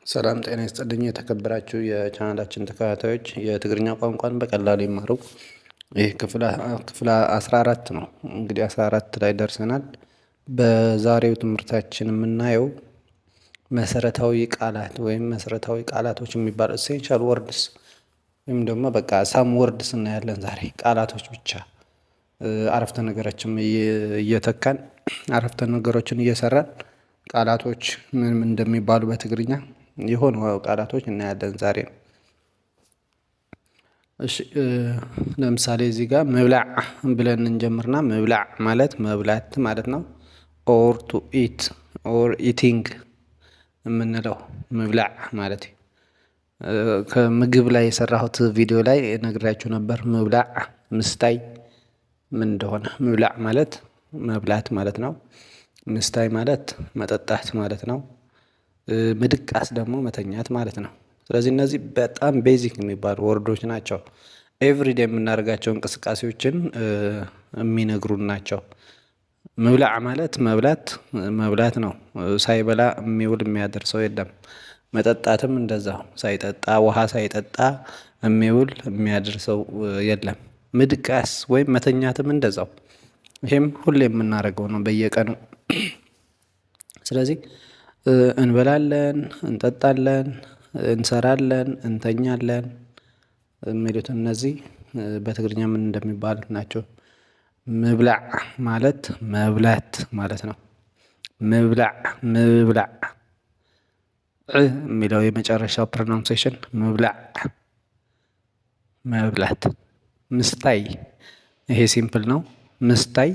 ሰላም ጤና ይስጥልኝ የተከበራችሁ የቻናላችን ተከታታዮች የትግርኛ ቋንቋን በቀላሉ ይማሩ። ይህ ክፍል 14 ነው። እንግዲህ 14 ላይ ደርሰናል። በዛሬው ትምህርታችን የምናየው መሰረታዊ ቃላት ወይም መሰረታዊ ቃላቶች የሚባሉ ኤሴንሻል ወርድስ ወይም ደግሞ በቃ ሳም ወርድስ እናያለን። ዛሬ ቃላቶች ብቻ አረፍተ ነገሮችም እየተካን አረፍተ ነገሮችን እየሰራን ቃላቶች ምን እንደሚባሉ በትግርኛ የሆኑ ቃላቶች እናያለን ዛሬ። እሺ ለምሳሌ እዚህ ጋር መብላዕ ብለን እንጀምርና መብላዕ ማለት መብላት ማለት ነው። ኦር ቱ ኢት ኦር ኢቲንግ የምንለው መብላዕ ማለት ከምግብ ላይ የሰራሁት ቪዲዮ ላይ ነግራችሁ ነበር። መብላዕ ምስታይ ምን እንደሆነ መብላዕ ማለት መብላት ማለት ነው። ምስታይ ማለት መጠጣት ማለት ነው። ምድቃስ ደግሞ መተኛት ማለት ነው። ስለዚህ እነዚህ በጣም ቤዚክ የሚባሉ ወርዶች ናቸው። ኤቭሪዴይ የምናደርጋቸው እንቅስቃሴዎችን የሚነግሩን ናቸው። መብላዕ ማለት መብላት ነው። ሳይበላ የሚውል የሚያድር ሰው የለም። መጠጣትም እንደዛው ሳይጠጣ ውሃ ሳይጠጣ የሚውል የሚያድር ሰው የለም። ምድቃስ ወይም መተኛትም እንደዛው። ይሄም ሁሌ የምናደርገው ነው በየቀኑ። ስለዚህ እንበላለን፣ እንጠጣለን፣ እንሰራለን፣ እንተኛለን የሚሉት እነዚህ በትግርኛ ምን እንደሚባሉት ናቸው። ምብላዕ ማለት መብላት ማለት ነው። ምብላዕ የሚለው የመጨረሻው ፕሮናንሴሽን ምብላዕ መብላት። ምስታይ ይሄ ሲምፕል ነው። ምስታይ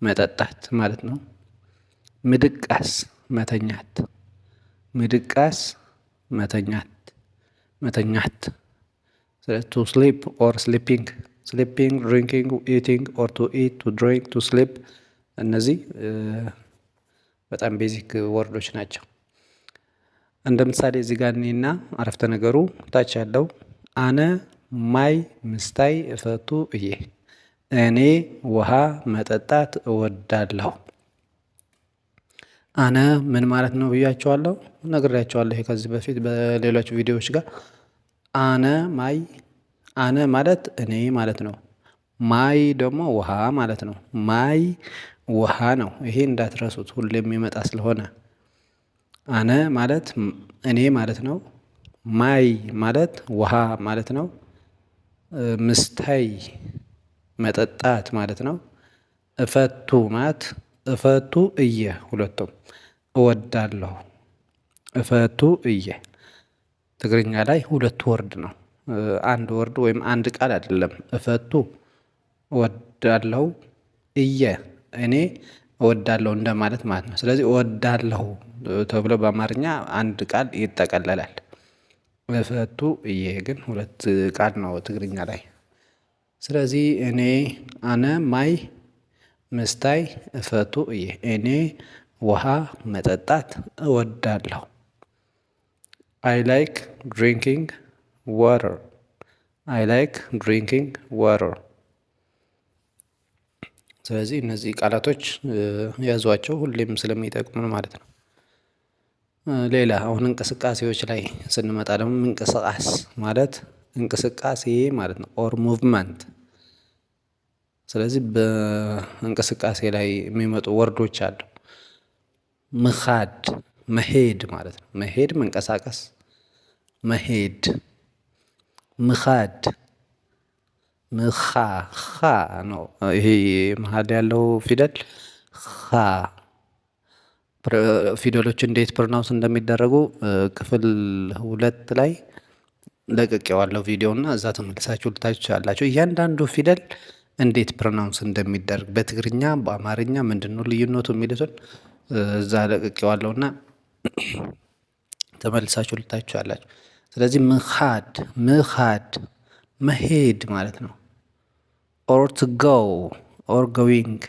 መጠጣት ማለት ነው። ምድቃስ መተኛት፣ ምድቃስ መተኛት። ቱ ስሊፕ ኦር ስሊፒንግ፣ ድሪንኪንግ፣ ኢቲንግ ኦር ቱ ኢት፣ ቱ ድሪንክ፣ ቱ ስሊፕ እነዚህ በጣም ቤዚክ ወርዶች ናቸው። እንደ ምሳሌ እዚህ ጋር እኔና አረፍተ ነገሩ ታች ያለው አነ ማይ ምስታይ እፈቱ እየ፣ እኔ ውሃ መጠጣት እወዳለሁ። አነ ምን ማለት ነው ብያቸዋለሁ፣ ነግሬያቸዋለሁ ከዚህ በፊት በሌሎች ቪዲዮዎች ጋር። አነ ማለት እኔ ማለት ነው። ማይ ደግሞ ውሃ ማለት ነው። ማይ ውሃ ነው። ይሄ እንዳትረሱት ሁሌም የሚመጣ ስለሆነ። አነ ማለት እኔ ማለት ነው። ማይ ማለት ውሃ ማለት ነው። ምስታይ መጠጣት ማለት ነው። እፈቱ ማለት እፈቱ እየ፣ ሁለቱም እወዳለሁ። እፈቱ እየ ትግርኛ ላይ ሁለት ወርድ ነው፣ አንድ ወርድ ወይም አንድ ቃል አይደለም። እፈቱ እወዳለሁ፣ እየ እኔ እወዳለሁ እንደማለት ማለት ነው። ስለዚህ እወዳለሁ ተብሎ በአማርኛ አንድ ቃል ይጠቀለላል። እፈቱ እየ ግን ሁለት ቃል ነው ትግርኛ ላይ። ስለዚህ እኔ አነ ማይ ምስታይ እፈቱ እየ፣ እኔ ውሃ መጠጣት እወዳለሁ። አይ ላይክ ድሪንኪንግ ዋተር፣ አይ ላይክ ድሪንኪንግ ዋተር። ስለዚህ እነዚህ ቃላቶች ያዟቸው ሁሌም ስለሚጠቅሙን ማለት ነው። ሌላ አሁን እንቅስቃሴዎች ላይ ስንመጣ ደግሞ እንቅስቃስ ማለት እንቅስቃሴ ማለት ነው፣ ኦር ሙቭመንት። ስለዚህ በእንቅስቃሴ ላይ የሚመጡ ወርዶች አሉ። ምኻድ መሄድ ማለት ነው። መሄድ መንቀሳቀስ፣ መሄድ። ምኻድ ምኻ ኻ ነው። ይሄ መሃል ያለው ፊደል ኻ። ፊደሎች እንዴት ፕሮናውንስ እንደሚደረጉ ክፍል 2 ላይ ለቅቄዋለሁ ቪዲዮ እና እዛ ተመልሳችሁ ልታችሁ ትችላላችሁ። እያንዳንዱ ፊደል እንዴት ፕሮናውንስ እንደሚደረግ በትግርኛ በአማርኛ ምንድነው ልዩነቱ የሚሉትን እዛ ለቅቄዋለሁ እና ተመልሳችሁ ልታችሁ ትችላላችሁ። ስለዚህ ምኻድ መሄድ ማለት ነው። ኦር ቱ ጎ ኦር ጎዊንግ።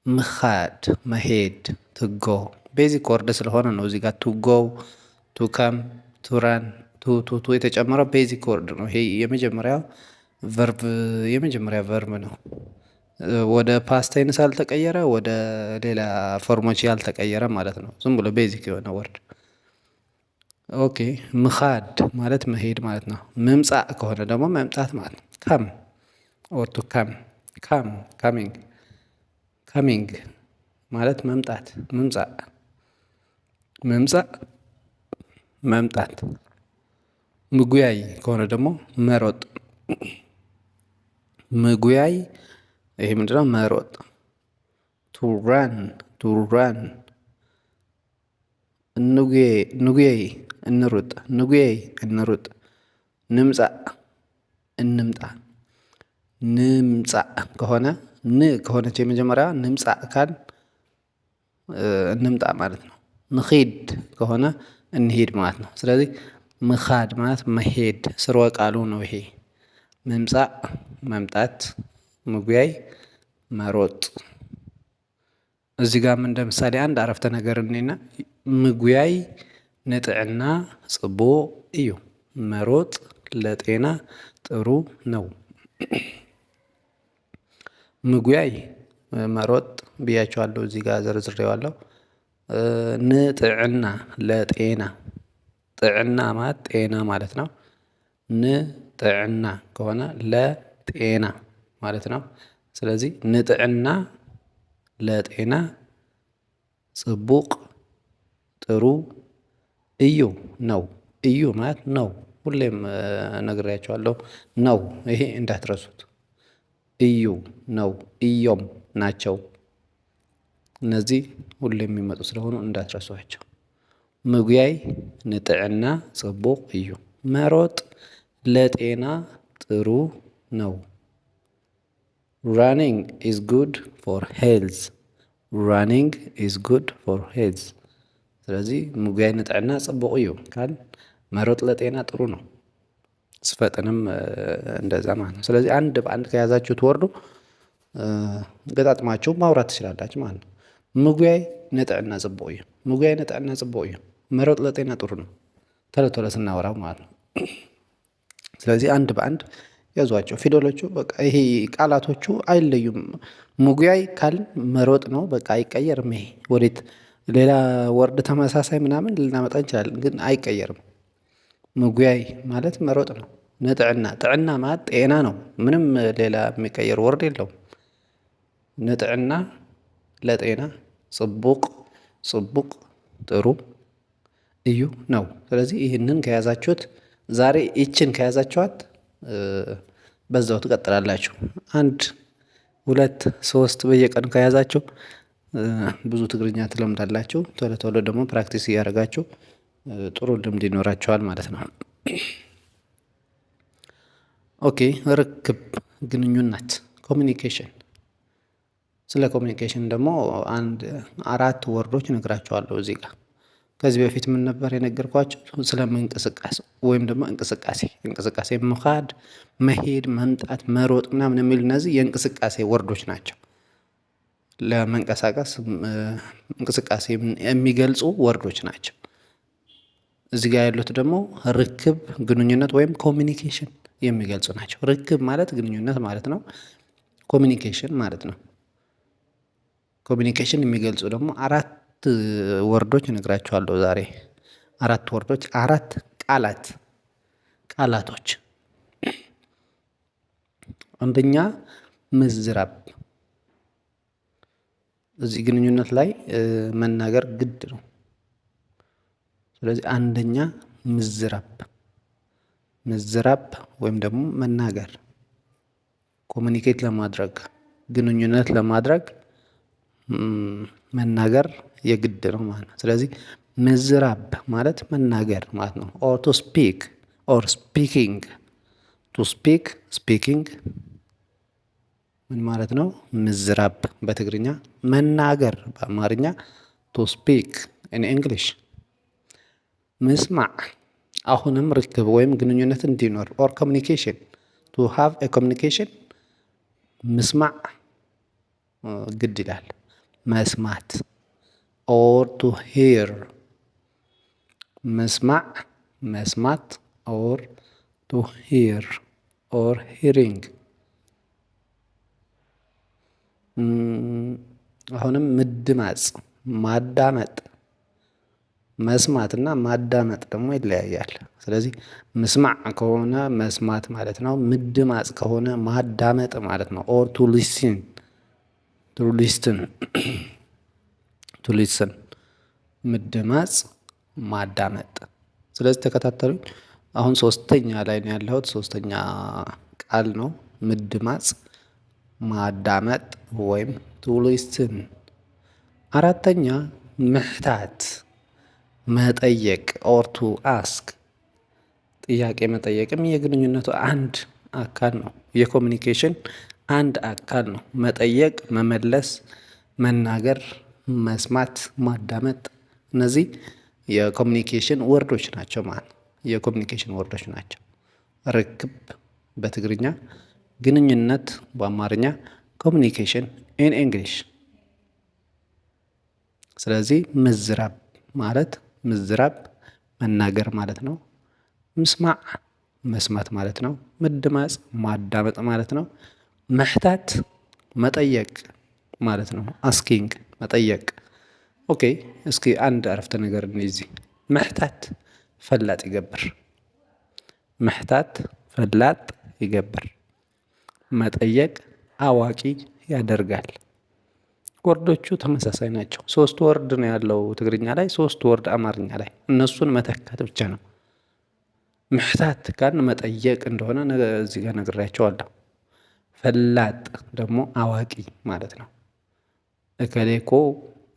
ምኻድ መሄድ፣ ቱ ጎ ቤዚክ ወርድ ስለሆነ ነው እዚህ ጋር ቱ ጎ፣ ቱ ከም፣ ቱ ራን፣ ቱ የተጨመረው ቤዚክ ወርድ ነው። ይሄ የመጀመሪያ ቨርብ ነው። ወደ ፓስት ቴንስ አልተቀየረ፣ ወደ ሌላ ፎርሞች ያልተቀየረ ማለት ነው። ዝም ብሎ ቤዚክ የሆነ ወርድ። ኦኬ ምኻድ ማለት መሄድ ማለት ነው። ምምጻእ ከሆነ ደግሞ መምጣት ማለት ነው። ካም ኦር ቱ ካም ካም ካሚንግ ካሚንግ ማለት መምጣት ምምጻእ መምጻእ መምጣት። ምጉያይ ከሆነ ደግሞ መሮጥ ምጉያይ ይሄ ምንድነው? መሮጥ ቱ ራን ቱ ራን ንጉየይ እንሩጥ ንጉየይ እንሩጥ ንምጻእ እንምጣ ንምጻእ ከሆነ ከሆነች የመጀመሪያዋ ንምጻእ ካል እንምጣ ማለት ነው። ንኺድ ከሆነ እንሂድ ማለት ነው። ስለዚህ ምኻድ ማለት መሄድ ስርወ ቃሉ ነው ይሄ። ምምጻእ መምጣት፣ ምጉያይ መሮጥ። እዚህ ጋርም እንደ ምሳሌ አንድ አረፍተ ነገር እኔና ምጉያይ ንጥዕና ጽቡቅ እዩ። መሮጥ ለጤና ጥሩ ነው። ምጉያይ መሮጥ ብያቸዋለሁ እዚህ ጋር ዘርዝሬዋለሁ። ንጥዕና ለጤና ጥዕና ማለት ጤና ማለት ነው። ንጥዕና ከሆነ ለጤና ማለት ነው። ስለዚህ ንጥዕና ለጤና ጽቡቅ ጥሩ እዩ ነው። እዩ ማለት ነው። ሁሌም ነግሬያቸዋለሁ ነው። ይሄ እንዳትረሱት። እዩ ነው እዮም ናቸው። እነዚህ ሁሌም የሚመጡ ስለሆኑ እንዳትረሷቸው። ምጉያይ ንጥዕና ጽቡቅ እዩ። መሮጥ ለጤና ጥሩ ነው። ራኒንግ ኢዝ ጉድ ፎር ሄልዝ ራኒንግ ኢዝ ጉድ ፎር ሄልዝ። ስለዚህ ምጉያይ ንጥዕና ጽቡቅ እዩ ካል መሮጥ ለጤና ጥሩ ነው። ስፈጥንም እንደዛ ማለት ነው። ስለዚህ አንድ በአንድ ከያዛችሁት ወርዱ ገጣጥማችሁ ማውራት ትችላላችሁ ማለት ነው። ምጉያይ ንጥዕና ጽቡቅ እዩ ምጉያይ ንጥዕና ጽቡቅ እዩ መሮጥ ለጤና ጥሩ ነው። ቶሎ ቶሎ ስናወራው ማለት ነው። ስለዚህ አንድ በአንድ ያዟቸው ፊደሎቹ በቃ ይሄ ቃላቶቹ አይለዩም። ምጉያይ ካልን መሮጥ ነው በቃ አይቀየርም። ይሄ ወዴት ሌላ ወርድ ተመሳሳይ ምናምን ልናመጣ እንችላለን ግን አይቀየርም። ምጉያይ ማለት መሮጥ ነው። ንጥዕና ጥዕና ማለት ጤና ነው። ምንም ሌላ የሚቀየር ወርድ የለውም። ንጥዕና ለጤና ጽቡቅ ጽቡቅ ጥሩ እዩ ነው። ስለዚህ ይህንን ከያዛችሁት ዛሬ ይችን ከያዛችኋት በዛው ትቀጥላላችሁ። አንድ ሁለት ሶስት በየቀኑ ከያዛችሁ ብዙ ትግርኛ ትለምዳላችሁ። ቶሎ ቶሎ ደግሞ ፕራክቲስ እያደረጋችሁ ጥሩ ልምድ ይኖራችኋል ማለት ነው። ኦኬ ርክብ ግንኙነት ኮሚኒኬሽን። ስለ ኮሚኒኬሽን ደግሞ አንድ አራት ወርዶች እነግራችኋለሁ እዚህ ጋር። ከዚህ በፊት ምን ነበር የነገርኳቸው? ስለ እንቅስቃሴ ወይም ደግሞ እንቅስቃሴ መኻድ፣ መሄድ፣ መምጣት፣ መሮጥ ምናምን የሚሉ እነዚህ የእንቅስቃሴ ወርዶች ናቸው። ለመንቀሳቀስ እንቅስቃሴ የሚገልጹ ወርዶች ናቸው። እዚህ ጋር ያሉት ደግሞ ርክብ፣ ግንኙነት ወይም ኮሚኒኬሽን የሚገልጹ ናቸው። ርክብ ማለት ግንኙነት ማለት ነው። ኮሚኒኬሽን ማለት ነው። ኮሚኒኬሽን የሚገልጹ ደግሞ አራት ወርዶች እነግራችኋለሁ ዛሬ። አራት ወርዶች፣ አራት ቃላቶች። አንደኛ ምዝራብ። እዚህ ግንኙነት ላይ መናገር ግድ ነው። ስለዚህ አንደኛ ምዝራብ ወይም ደግሞ መናገር ኮሚኒኬት ለማድረግ ግንኙነት ለማድረግ መናገር የግድ ነው ማለት ነው። ስለዚህ ምዝራብ ማለት መናገር ማለት ነው። ኦር ቱ ስፒክ ኦር ስፒኪንግ ቱ ስፒክ ስፒኪንግ ምን ማለት ነው? ምዝራብ በትግርኛ መናገር በአማርኛ ቱ ስፒክ ኢን እንግሊሽ። ምስማዕ አሁንም ርክብ ወይም ግንኙነት እንዲኖር ኦር ኮሚኒኬሽን ቱ ሃቭ ኤ ኮሚኒኬሽን ምስማዕ ግድ ይላል። መስማት ኦር ቱ ሂር መስማት ኦር ቱ ሂር ኦር ሂሪንግ። አሁንም ምድማጽ ማዳመጥ መስማትና ማዳመጥ ደግሞ ይለያያል። ስለዚህ ምስማዕ ከሆነ መስማት ማለት ነው። ምድማጽ ከሆነ ማዳመጥ ማለት ነው። ኦር ቱ ሊስን ቱ ሊስን ምድማጽ ማዳመጥ። ስለዚህ ተከታተሉኝ። አሁን ሶስተኛ ላይ ነው ያለሁት። ሶስተኛ ቃል ነው ምድማጽ ማዳመጥ ወይም ቱ ሊስን። አራተኛ ምሕታት መጠየቅ ኦር ቱ አስክ። ጥያቄ መጠየቅም የግንኙነቱ አንድ አካል ነው። የኮሚኒኬሽን አንድ አካል ነው። መጠየቅ፣ መመለስ፣ መናገር፣ መስማት፣ ማዳመጥ እነዚህ የኮሚኒኬሽን ወርዶች ናቸው ማለት የኮሚኒኬሽን ወርዶች ናቸው። ርክብ በትግርኛ፣ ግንኙነት በአማርኛ፣ ኮሚኒኬሽን ኢን እንግሊሽ። ስለዚህ ምዝራብ ማለት ምዝራብ መናገር ማለት ነው። ምስማዕ መስማት ማለት ነው። ምድማጽ ማዳመጥ ማለት ነው። መሕታት መጠየቅ ማለት ነው። አስኪንግ መጠየቅ። ኦኬ እስኪ አንድ አረፍተ ነገር እንይዝ። መሕታት ፈላጥ ይገብር። መሕታት ፈላጥ ይገብር። መጠየቅ አዋቂ ያደርጋል። ወርዶቹ ተመሳሳይ ናቸው። 3 ወርድ ነው ያለው ትግርኛ ላይ፣ 3 ወርድ አማርኛ ላይ። እነሱን መተካት ብቻ ነው። ምሕታት ካልን መጠየቅ እንደሆነ እዚህ ጋር ነግሬያቸዋለሁ። ፈላጥ ደግሞ አዋቂ ማለት ነው። እከሌኮ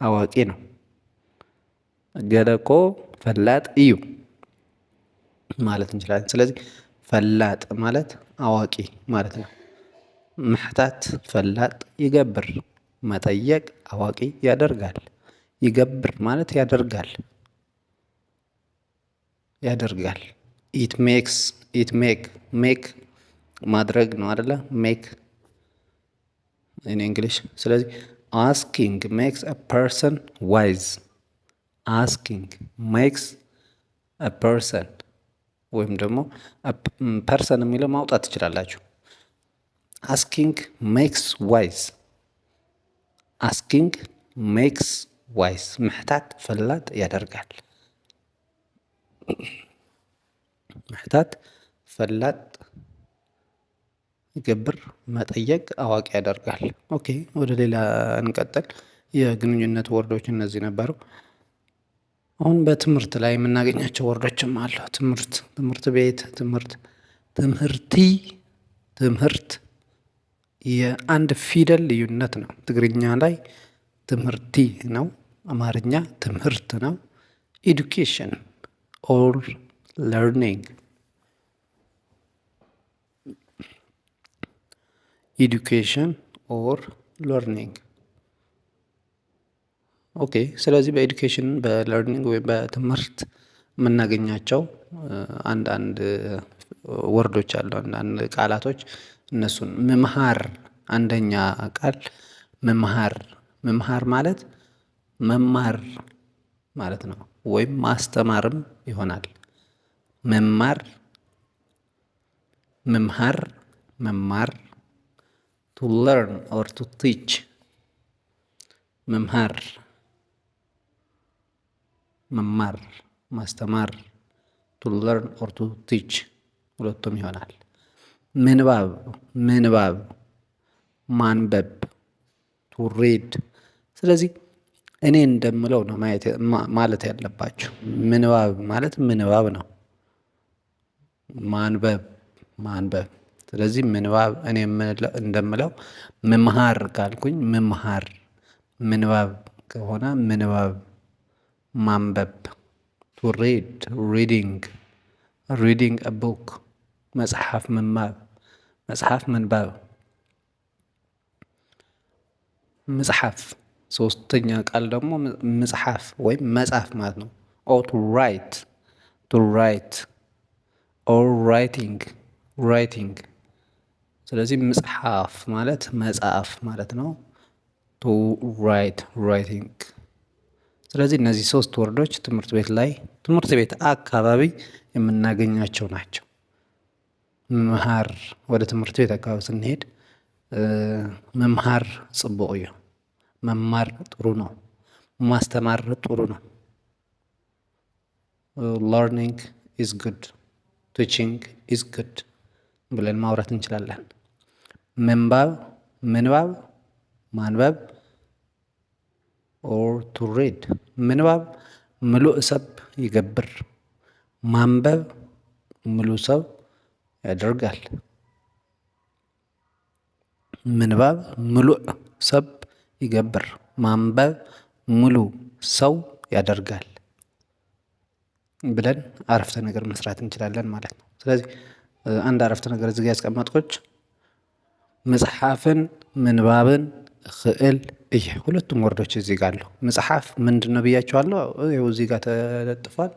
አዋቂ ነው፣ ገለኮ ፈላጥ እዩ ማለት እንችላለን። ስለዚህ ፈላጥ ማለት አዋቂ ማለት ነው። ምሕታት ፈላጥ ይገብር፣ መጠየቅ አዋቂ ያደርጋል። ይገብር ማለት ያደርጋል ያደርጋል። ኢት ሜክ ማድረግ ነው አይደለ? ሜክ ኢን እንግሊሽ። ስለዚህ አስኪንግ ሜክስ አ ፐርሰን ዋይዝ። አስኪንግ ሜክስ አ ፐርሰን ወይም ደግሞ ፐርሰን የሚለው ማውጣት ትችላላችሁ። አስኪንግ ሜክስ ዋይዝ። አስኪንግ ሜክስ ዋይዝ። ምሕታት ፈላጥ ያደርጋል። ምሕታት ፈላጥ ይገብር፣ መጠየቅ አዋቂ ያደርጋል። ኦኬ ወደ ሌላ እንቀጥል። የግንኙነት ወርዶች እነዚህ ነበሩ። አሁን በትምህርት ላይ የምናገኛቸው ወርዶችም አሉ። ትምህርት ቤት፣ ትምህርቲ፣ ትምህርት የአንድ ፊደል ልዩነት ነው። ትግርኛ ላይ ትምህርቲ ነው፣ አማርኛ ትምህርት ነው። ኤዱኬሽን ኦር ለርኒንግ። ኤዱኬሽን ኦር ለርኒንግ። ኦኬ ስለዚህ በኤዱኬሽን በለርኒንግ ወይም በትምህርት የምናገኛቸው አንዳንድ ወርዶች አሉ፣ አንዳንድ ቃላቶች። እነሱን መምሃር፣ አንደኛ ቃል መምሃር። መምሃር ማለት መማር ማለት ነው፣ ወይም ማስተማርም ይሆናል። መማር፣ መምሃር፣ መማር። ቱ ለርን ኦር ቱ ቲች። መምሃር መማር፣ ማስተማር። ቱ ለርን ኦር ቱ ቲች ሁለቱም ይሆናል። ምንባብ ማንበብ፣ ቱ ሪድ። ስለዚህ እኔ እንደምለው ነው ማለት ያለባችሁ። ምንባብ ማለት ምንባብ ነው። ማንበብ። ስለዚህ ምንባብ እኔ እንደምለው መምሃር ካልኩኝ መምሃር፣ ምንባብ ከሆነ ምንባብ ማንበብ። ቱ ሪድ ሪዲንግ አ ቡክ መጽሐፍ መንባብ። መጽሐፍ ሶስተኛ ቃል ደግሞ መጽሐፍ ወይም መጻፍ ማለት ነው። ቱ ራይት ኦር ራይቲንግ። ስለዚህ መጽሐፍ ማለት መጽሐፍ ማለት ነው። ቱ ራይቲንግ። ስለዚህ እነዚህ 3 ወርዶች ትምህርት ቤት አካባቢ የምናገኛቸው ናቸው። መምሃር ወደ ትምህርት ቤት አካባቢ ስንሄድ መምሃር ጽቡቅ እዩ፣ መማር ጥሩ ነው፣ ማስተማር ጥሩ ነው። ለርኒንግ ኢዝ ጉድ፣ ቲቺንግ ኢዝ ጉድ ብለን ማውራት እንችላለን። ምንባብ ማንበብ ኦር ቱ ሪድ። ምንባብ ምሉእ ሰብ ይገብር፣ ማንበብ ምሉእ ሰብ ያደርጋል። ምንባብ ምሉእ ሰብ ይገብር፣ ማንበብ ሙሉ ሰው ያደርጋል ብለን አረፍተ ነገር መስራት እንችላለን ማለት ነው። ስለዚህ አንድ አረፍተ ነገር እዚህ ጋር ያስቀመጥኩት መጽሐፍን ምንባብን እኽእል እየ። ሁለቱም ወርዶች እዚህ ጋር አሉ። መጽሐፍ ምንድን ነው ብያቸዋለሁ። ይኸው እዚህ ጋር ተለጥፏል።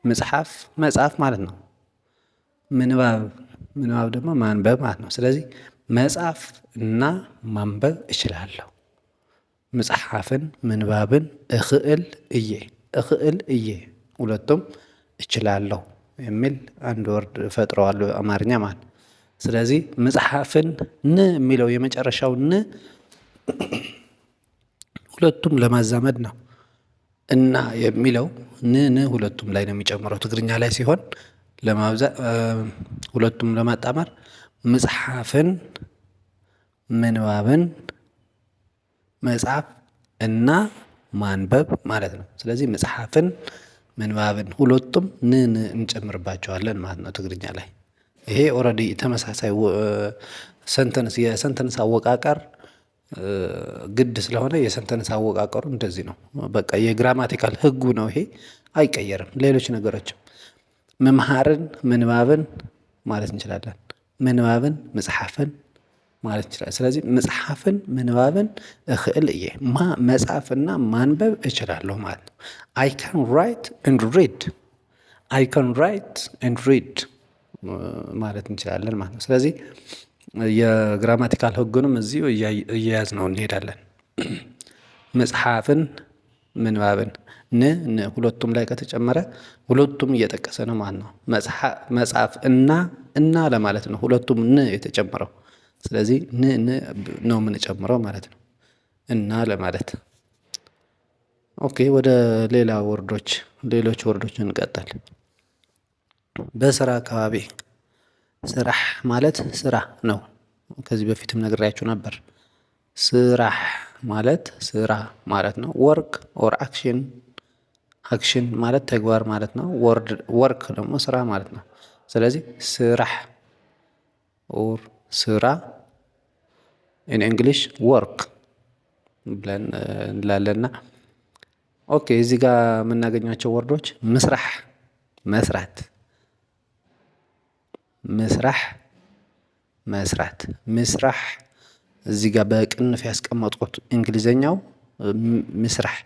መጽሐፍ መጽሐፍ ማለት ነው። ምንባብ ደግሞ ማንበብ ማለት ነው። ስለዚህ መጽሐፍ እና ማንበብ እችላለሁ። መጽሐፍን ምንባብን እኽእል እየ ሁለቱም እችላለሁ የሚል አንድ ወርድ ፈጥረዋል አማርኛ ማለት። ስለዚህ መጽሐፍን ን የሚለው የመጨረሻው ን ሁለቱም ለማዛመድ ነው። እና የሚለው ን ሁለቱም ላይ ነው የሚጨምረው። ትግርኛ ላይ ሲሆን ሁለቱም ለማጣመር መጽሐፍን ምንባብን መጽሐፍ እና ማንበብ ማለት ነው። ስለዚህ መጽሐፍን ምንባብን ሁለቱም ን እንጨምርባቸዋለን ማለት ነው ትግርኛ ላይ። ይሄ ኦልሬዲ ተመሳሳይ ሰንተንስ የሰንተንስ አወቃቀር ግድ ስለሆነ የሰንተንስ አወቃቀሩ እንደዚህ ነው። በቃ የግራማቲካል ህጉ ነው ይሄ፣ አይቀየርም። ሌሎች ነገሮችም መምሃርን ምንባብን ማለት እንችላለን። ምንባብን መጽሐፍን ማለት እንችላለን። ስለዚህ መጽሐፍን ምንባብን እኽእል እየ፣ መጽሐፍና ማንበብ እችላለሁ ማለት ነው። አይ ካን ራይት ኤንድ ሪድ፣ አይ ካን ራይት ኤንድ ሪድ ማለት እንችላለን ማለት ነው። ስለዚህ የግራማቲካል ህጉንም እዚሁ እየያዝ ነው እንሄዳለን። መጽሐፍን ምንባብን ን ሁለቱም ላይ ከተጨመረ ሁለቱም እየጠቀሰ ነው ማለት ነው። መጽሐፍ እና ለማለት ነው ሁለቱም ን የተጨመረው። ስለዚህ ን ነው የምንጨምረው ማለት ነው፣ እና ለማለት። ኦኬ፣ ወደ ሌሎች ወርዶች እንቀጥል። በስራ አካባቢ ስራህ ማለት ስራ ነው። ከዚህ በፊትም ነግሬያችሁ ነበር። ስራህ ማለት ስራ ማለት ነው። ወርክ ኦር አክሽን ማለት ተግባር ማለት ነው። ወርክ ደግሞ ስራ ማለት ነው። ስለዚህ ስራህ ኦር ስራ ኢን እንግሊሽ ወርክ ብለን እንላለና። ኦኬ፣ እዚህ ጋር የምናገኛቸው ወርዶች ምስራህ መስራት፣ ምስራህ እዚህ ጋር በቅንፍ ያስቀመጥኩት እንግሊዘኛው ምስራህ።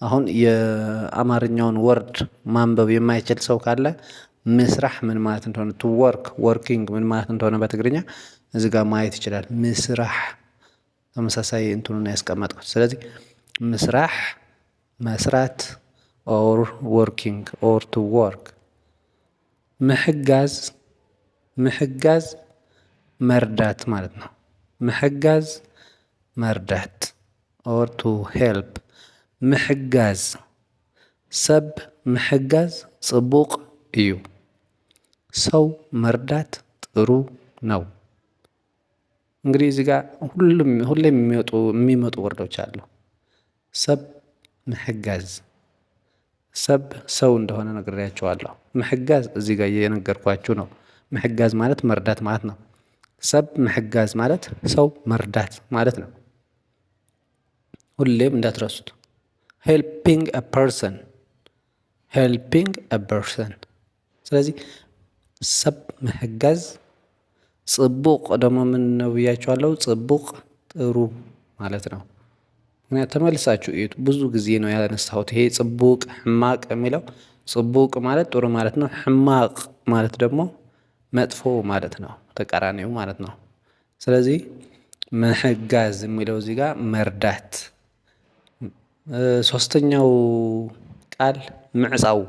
አሁን የአማርኛውን ወርድ ማንበብ የማይችል ሰው ካለ ምስራህ ምን ማለት እንደሆነ ወርኪንግ ምን ማለት እንደሆነ በትግርኛ እዚህ ጋር ማየት ይችላል። ምስራህ ተመሳሳይ እንትኑን ያስቀመጥኩት። ስለዚህ ምስራህ መስራት ኦር ወርኪንግ ኦር ቱ ወርክ። ምሕጋዝ መርዳት ማለት ነው። ምሕጋዝ መርዳት ኦር ቱ ሄልፕ። ምሕጋዝ ሰብ ምሕጋዝ ጽቡቅ እዩ። ሰው መርዳት ጥሩ ነው። እንግዲህ እዚህ ጋር ሁሌም የሚመጡ ወርዶች አሉ። ሰብ ምሕጋዝ፣ ሰብ ሰው እንደሆነ ነግሬያቸዋለሁ። ምሕጋዝ እዚህ ጋር እየነገርኳችሁ ነው። ምሕጋዝ ማለት መርዳት ማለት ነው። ሰብ ምሕጋዝ ማለት ሰው መርዳት ማለት ነው። ሁሌም እንዳትረሱት። ሄልፒንግ አ ፐርሰን። ስለዚህ ሰብ ምሕጋዝ ጽቡቅ ደግሞ ምን ነው ብያቸዋለሁ? ጽቡቅ ጥሩ ማለት ነው። ምክንያት ተመልሳችሁ እዩት። ብዙ ጊዜ ነው ያነሳሁት። ይሄ ጽቡቅ ሕማቅ የሚለው ጽቡቅ ማለት ጥሩ ማለት ነው። ሕማቅ ማለት ደግሞ መጥፎ ማለት ነው፣ ተቃራኒው ማለት ነው። ስለዚህ ምሕጋዝ የሚለው እዚህ ጋር መርዳት። ሶስተኛው ቃል ምዕፃው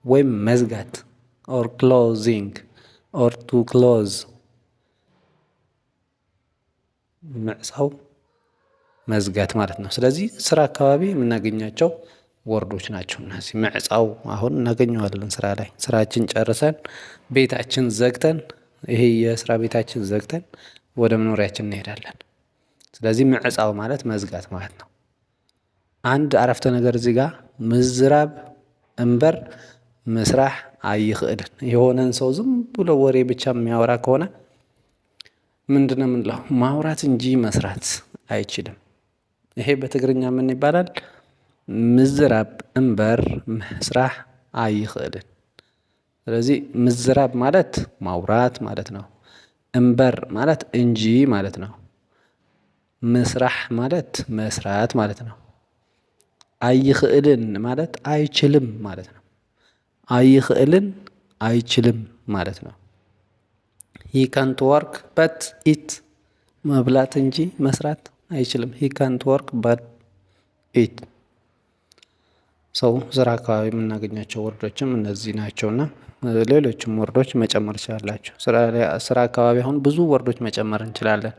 ወይም መዝጋት ኦር ክሎዚንግ ኦር ቱ ክሎዝ። ምዕፃው መዝጋት ማለት ነው። ስለዚህ ስራ አካባቢ የምናገኛቸው ወርዶች ናቸው እነዚህ። ምዕፃው አሁን እናገኘዋለን ስራ ላይ ስራችን ጨርሰን ቤታችን ዘግተን ይሄ የስራ ቤታችን ዘግተን ወደ መኖሪያችን እንሄዳለን። ስለዚህ ምዕፃው ማለት መዝጋት ማለት ነው። አንድ አረፍተ ነገር እዚህ ጋር ምዝራብ እምበር ምስራሕ አይኽእልን። የሆነን ሰው ዝም ብሎ ወሬ ብቻ የሚያወራ ከሆነ ምንድነው የምንለው? ማውራት እንጂ መስራት አይችልም። ይሄ በትግርኛ ምን ይባላል? ምዝራብ እምበር ምስራሕ አይኽእልን። ስለዚህ ምዝራብ ማለት ማውራት ማለት ነው። እምበር ማለት እንጂ ማለት ነው። ምስራሕ ማለት መስራት ማለት ነው። አይኽእልን ማለት አይችልም ማለት ነው። አይኽእልን አይችልም ማለት ነው። ሂ ካንት ወርክ በት ኢት መብላት እንጂ መስራት አይችልም። ሂ ካንት ወርክ በት ኢት። ሰው ስራ አካባቢ የምናገኛቸው ወርዶችም እነዚህ ናቸውና ሌሎችም ወርዶች መጨመር ትችላላችሁ። ስራ አካባቢ አሁን ብዙ ወርዶች መጨመር እንችላለን።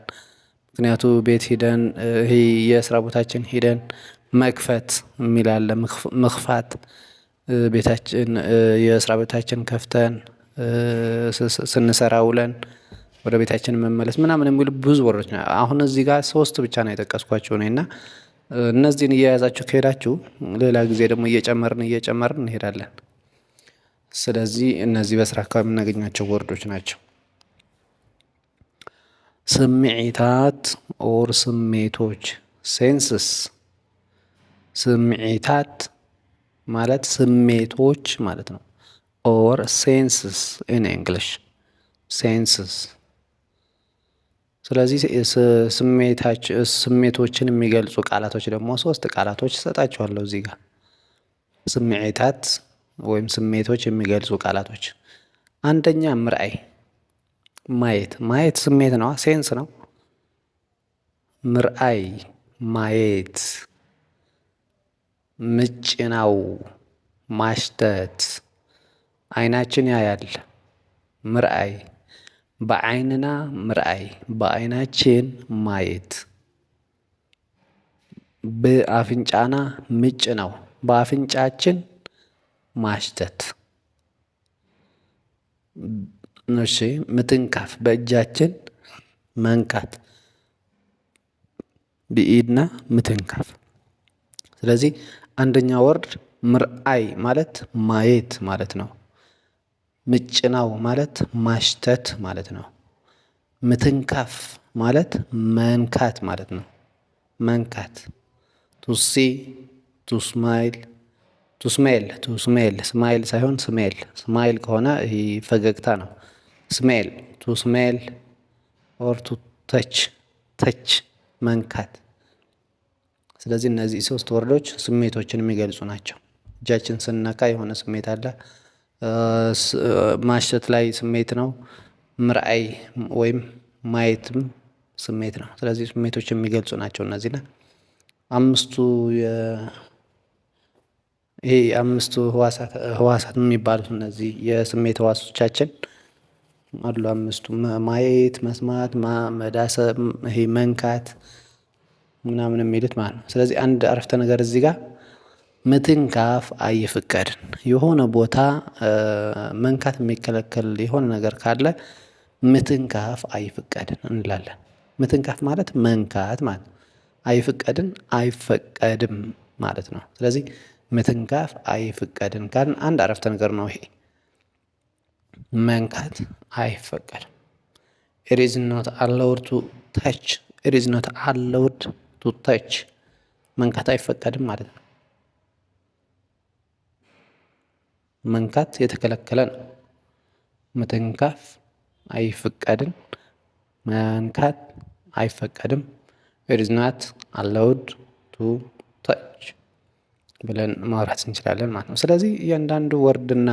ምክንያቱ ቤት ሂደን ይሄ የስራ ቦታችን ሂደን መክፈት የሚል አለ። መክፋት ቤታችን የስራ ቤታችን ከፍተን ስንሰራ ውለን ወደ ቤታችን መመለስ ምናምን የሚሉ ብዙ ወርዶች ነው። አሁን እዚህ ጋር 3 ብቻ ነው የጠቀስኳቸው እኔ እና እነዚህን እየያዛችሁ ከሄዳችሁ ሌላ ጊዜ ደግሞ እየጨመርን እንሄዳለን። ስለዚህ እነዚህ በስራ አካባቢ የምናገኛቸው ወርዶች ናቸው። ስምዒታት ኦር ስሜቶች ሴንስስ። ስምዒታት ማለት ስሜቶች ማለት ነው። ኦር ሴንስስ ኢን እንግሊሽ ሴንስስ። ስለዚህ ስሜቶችን የሚገልጹ ቃላቶች ደግሞ 3 ቃላቶች እሰጣቸዋለሁ እዚህ ጋር። ስምዒታት ወይም ስሜቶች የሚገልጹ ቃላቶች፣ አንደኛ ምርአይ ማየት። ማየት ስሜት ነው፣ ሴንስ ነው። ምርአይ ማየት። ምጭናው ማሽተት፣ አይናችን ያያል። ምርአይ በአይንና ምርአይ በአይናችን ማየት። በአፍንጫና ምጭ ነው በአፍንጫችን ማሽተት። እሺ ምትንካፍ በእጃችን መንካት ብኢድና ምትንካፍ። ስለዚህ አንደኛ ወርድ ምርአይ ማለት ማየት ማለት ነው። ምጭናው ማለት ማሽተት ማለት ነው። ምትንካፍ ማለት መንካት ማለት ነው። መንካት ቱሲ ቱስማይል ቱስሜል ስማይል ሳይሆን ስሜል። ስማይል ከሆነ ይሄ ፈገግታ ነው። ስሜል ቱ ስሜል ኦር ቱ ተች ተች መንካት። ስለዚህ እነዚህ 3 ወርዶች ስሜቶችን የሚገልጹ ናቸው። እጃችን ስንነካ የሆነ ስሜት አለ። ማሽተት ላይ ስሜት ነው። ምርአይ ወይም ማየትም ስሜት ነው። ስለዚህ ስሜቶች የሚገልጹ ናቸው እነዚህና አምስቱ ህዋሳት የሚባሉት እነዚህ የስሜት ህዋሶቻችን አሉ። 5ቱ ማየት፣ መስማት፣ መዳሰብ፣ ይሄ መንካት ምናምን የሚሉት ማለት ነው። ስለዚህ አንድ አረፍተ ነገር እዚህ ጋር ምትንካፍ አይፍቀድን። የሆነ ቦታ መንካት የሚከለከል የሆነ ነገር ካለ ምትንካፍ አይፍቀድን እንላለን። ምትንካፍ ማለት መንካት ማለት ነው። አይፍቀድን አይፈቀድም ማለት ነው። ስለዚህ ምትንካፍ አይፍቀድን ካልን አንድ አረፍተ ነገር ነው ይሄ። መንካት አይፈቀድም። it is not allowed to touch it is not allowed to touch መንካት አይፈቀድም ማለት ነው። መንካት የተከለከለ ነው። መተንካፍ አይፈቀድም። መንካት አይፈቀድም። it is not allowed to touch ብለን ማውራት እንችላለን ማለት ነው። ስለዚህ እያንዳንዱ ወርድና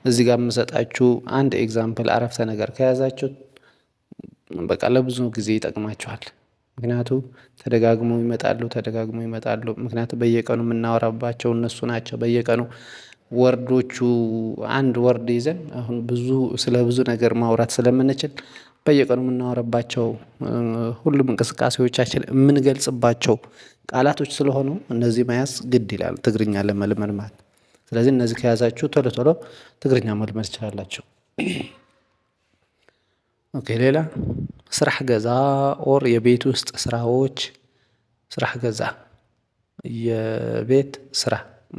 እዚህ ጋር የምሰጣችሁ አንድ ኤግዛምፕል አረፍተ ነገር ከያዛችሁ በቃ ለብዙ ጊዜ ይጠቅማችኋል። ምክንያቱም ተደጋግመው ይመጣሉ። ምክንያቱም በየቀኑ የምናወራባቸው እነሱ ናቸው። በየቀኑ ወርዶቹ አንድ ወርድ ይዘን አሁን ስለ ብዙ ነገር ማውራት ስለምንችል በየቀኑ የምናወራባቸው ሁሉም እንቅስቃሴዎቻችን የምንገልጽባቸው ቃላቶች ስለሆኑ እነዚህ መያዝ ግድ ይላል ትግርኛ ለመልመድ ማለት። ስለዚህ እነዚህ ከያዛችሁ ቶሎ ቶሎ ትግርኛ መልመድ ትችላላችሁ። ኦኬ ሌላ ስራሕ ገዛ ኦር የቤት ውስጥ ስራዎች። ስራሕ ገዛ የቤት ስራ